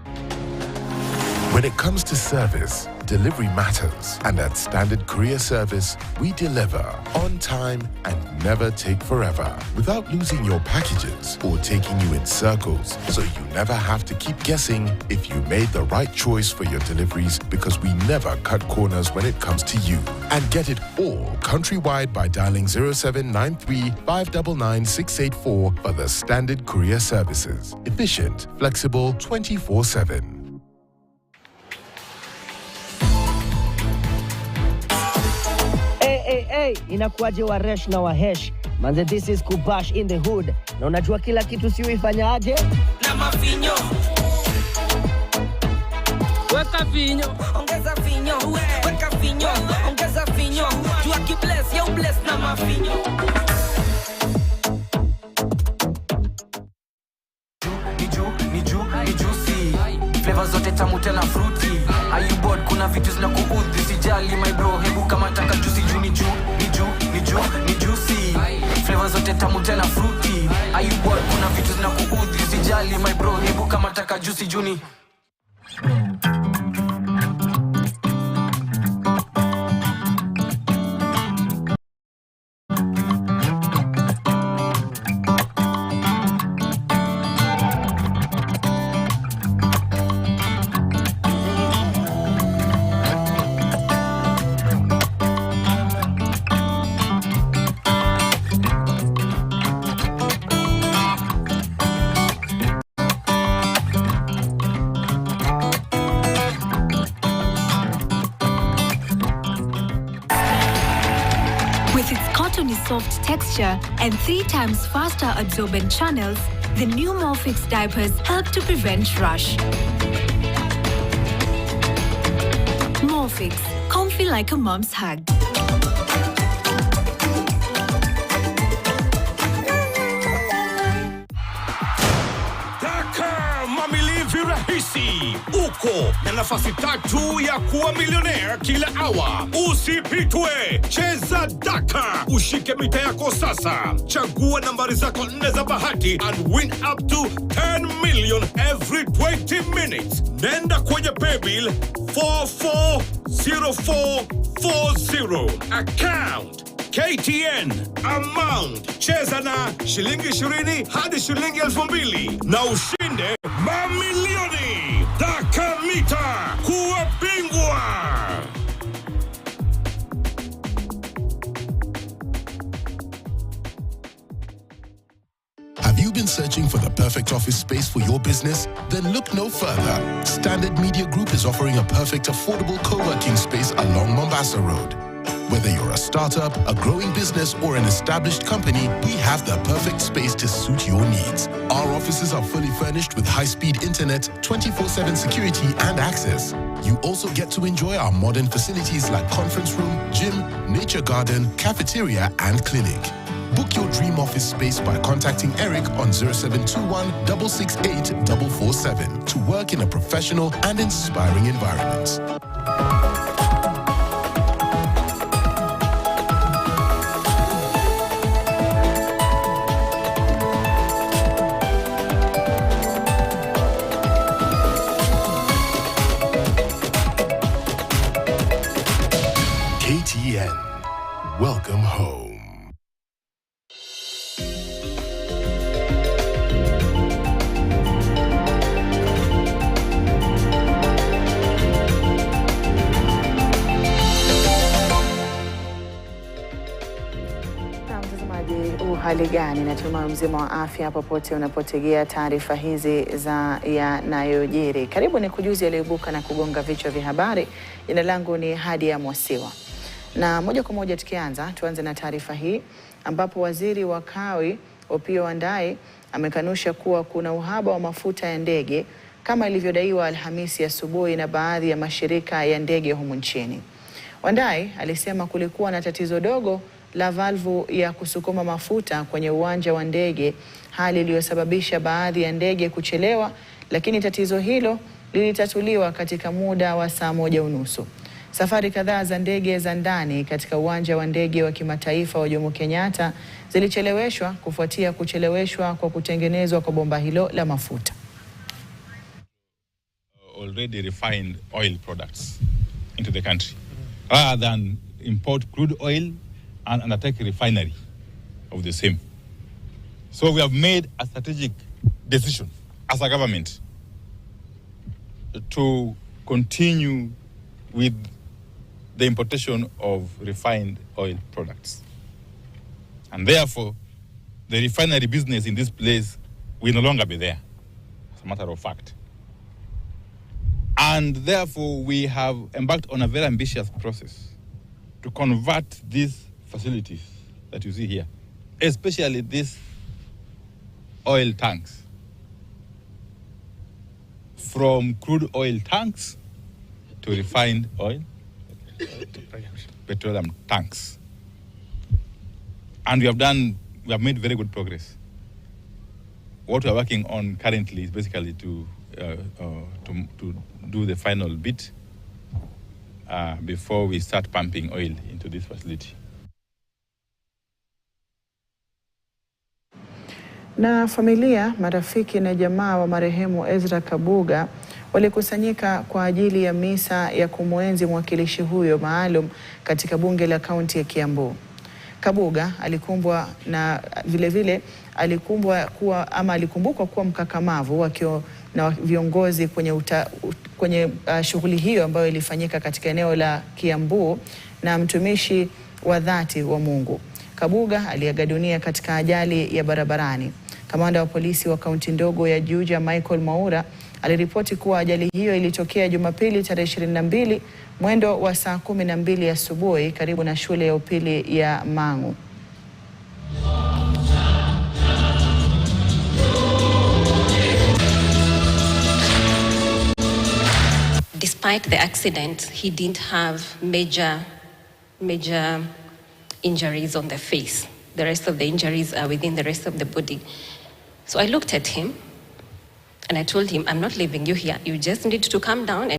When it comes to service, delivery matters. And at Standard Courier Service, we deliver on time and never take forever without losing your packages or taking you in circles. So you never have to keep guessing if you made the right choice for your deliveries, because we never cut corners when it comes to you. And get it all countrywide by dialing 0793 599 684 for the Standard Courier Services. Efficient, flexible, 24/7. Hey, inakuaje waresh na wahesh? Manze, this is Kubash in the hood. Na unajua kila kitu si uifanyaje? Na mafinyo. Weka finyo. Ongeza finyo. Weka finyo. Ongeza finyo. Jua ki bless, yo bless na mafinyo. Ni juicy. Flavors zote tamu tena fruity. Are you bored? Kuna vitu zinakuudhi, sijali my bro, hebu kama taka juicy juu ni juicy. Flavors zote tamu tena fruity. Are you bored? Kuna vitu zinakuudhi, sijali my bro, hebu kama taka juicy juu ni soft texture and 3 times faster absorbent channels, the new Morphix diapers help to prevent rash. Morphix, comfy like a mom's hug. Virahisi uko na nafasi 3 ya kuwa millionaire kila hour. Usipitwe, cheza Daka, ushike mita yako sasa. Chagua nambari zako 4 za bahati and win up to 10 million every 20 minutes. Nenda kwenye paybill 440440 account KTN amount. Cheza na shilingi 20 hadi shilingi 2000 na ushinde mamilioni. Daka Mita, kuwa bingwa. Have you been searching for the perfect office space for your business? Then look no further. Standard Media Group is offering a perfect affordable co-working space along Mombasa Road. Whether you're a startup, a growing business, or an established company, we have the perfect space to suit your needs. Our offices are fully furnished with high-speed internet, 24/7 security, and access. You also get to enjoy our modern facilities like conference room, gym, nature garden, cafeteria, and clinic. Book your dream office space by contacting Eric on 0721 668 447 to work in a professional and inspiring environment. KTN, welcome home. Hali gani? Natumai mzima wa afya popote unapotegea taarifa hizi za yanayojiri. Karibu ni kujuzi yaliyoibuka na kugonga vichwa vya habari. Jina langu ni Hadia Mwasiwa. Na moja kwa moja tuanze na taarifa hii ambapo waziri wa kawi Opiyo Wandayi amekanusha kuwa kuna uhaba wa mafuta ya ndege kama ilivyodaiwa Alhamisi asubuhi na baadhi ya mashirika ya ndege humu nchini. Wandayi alisema kulikuwa na tatizo dogo la valvu ya kusukuma mafuta kwenye uwanja wa ndege, hali iliyosababisha baadhi ya ndege kuchelewa, lakini tatizo hilo lilitatuliwa katika muda wa saa 1:30. Safari kadhaa za ndege za ndani katika uwanja wa ndege wa kimataifa wa Jomo Kenyatta zilicheleweshwa kufuatia kucheleweshwa kwa kutengenezwa kwa bomba hilo la mafuta. Already refined oil products into the country rather than import crude oil and undertake refinery of the same. So we have made a strategic decision as a government to continue with the importation of refined oil products. And therefore, the refinery business in this place will no longer be there, as a matter of fact. And therefore, we have embarked on a very ambitious process to convert these facilities that you see here, especially these oil tanks, from crude oil tanks to refined oil, petroleum tanks. And we have made very good progress. What we are working on currently is basically to do the final bit before we start pumping oil into this facility. Na familia, marafiki na jamaa wa marehemu Ezra Kabuga walikusanyika kwa ajili ya misa ya kumwenzi mwakilishi huyo maalum katika bunge la kaunti ya Kiambu. Kabuga alikumbwa na vile alikumbukwa kuwa mkakamavu akiwa na viongozi kwenye shughuli hiyo ambayo ilifanyika katika eneo la Kiambu, na mtumishi wa dhati wa Mungu. Kabuga aliaga dunia katika ajali ya barabarani. Kamanda wa polisi wa kaunti ndogo ya Juja, Michael Mwaura, aliripoti kuwa ajali hiyo ilitokea Jumapili tarehe 22 mwendo wa saa 12 asubuhi karibu na shule ya upili ya Mangu. Despite the accident, he didn't have major injuries on the face. The rest of the injuries are within the rest of the body. So I looked at him and I told him, I'm not leaving you here. You just need to calm down.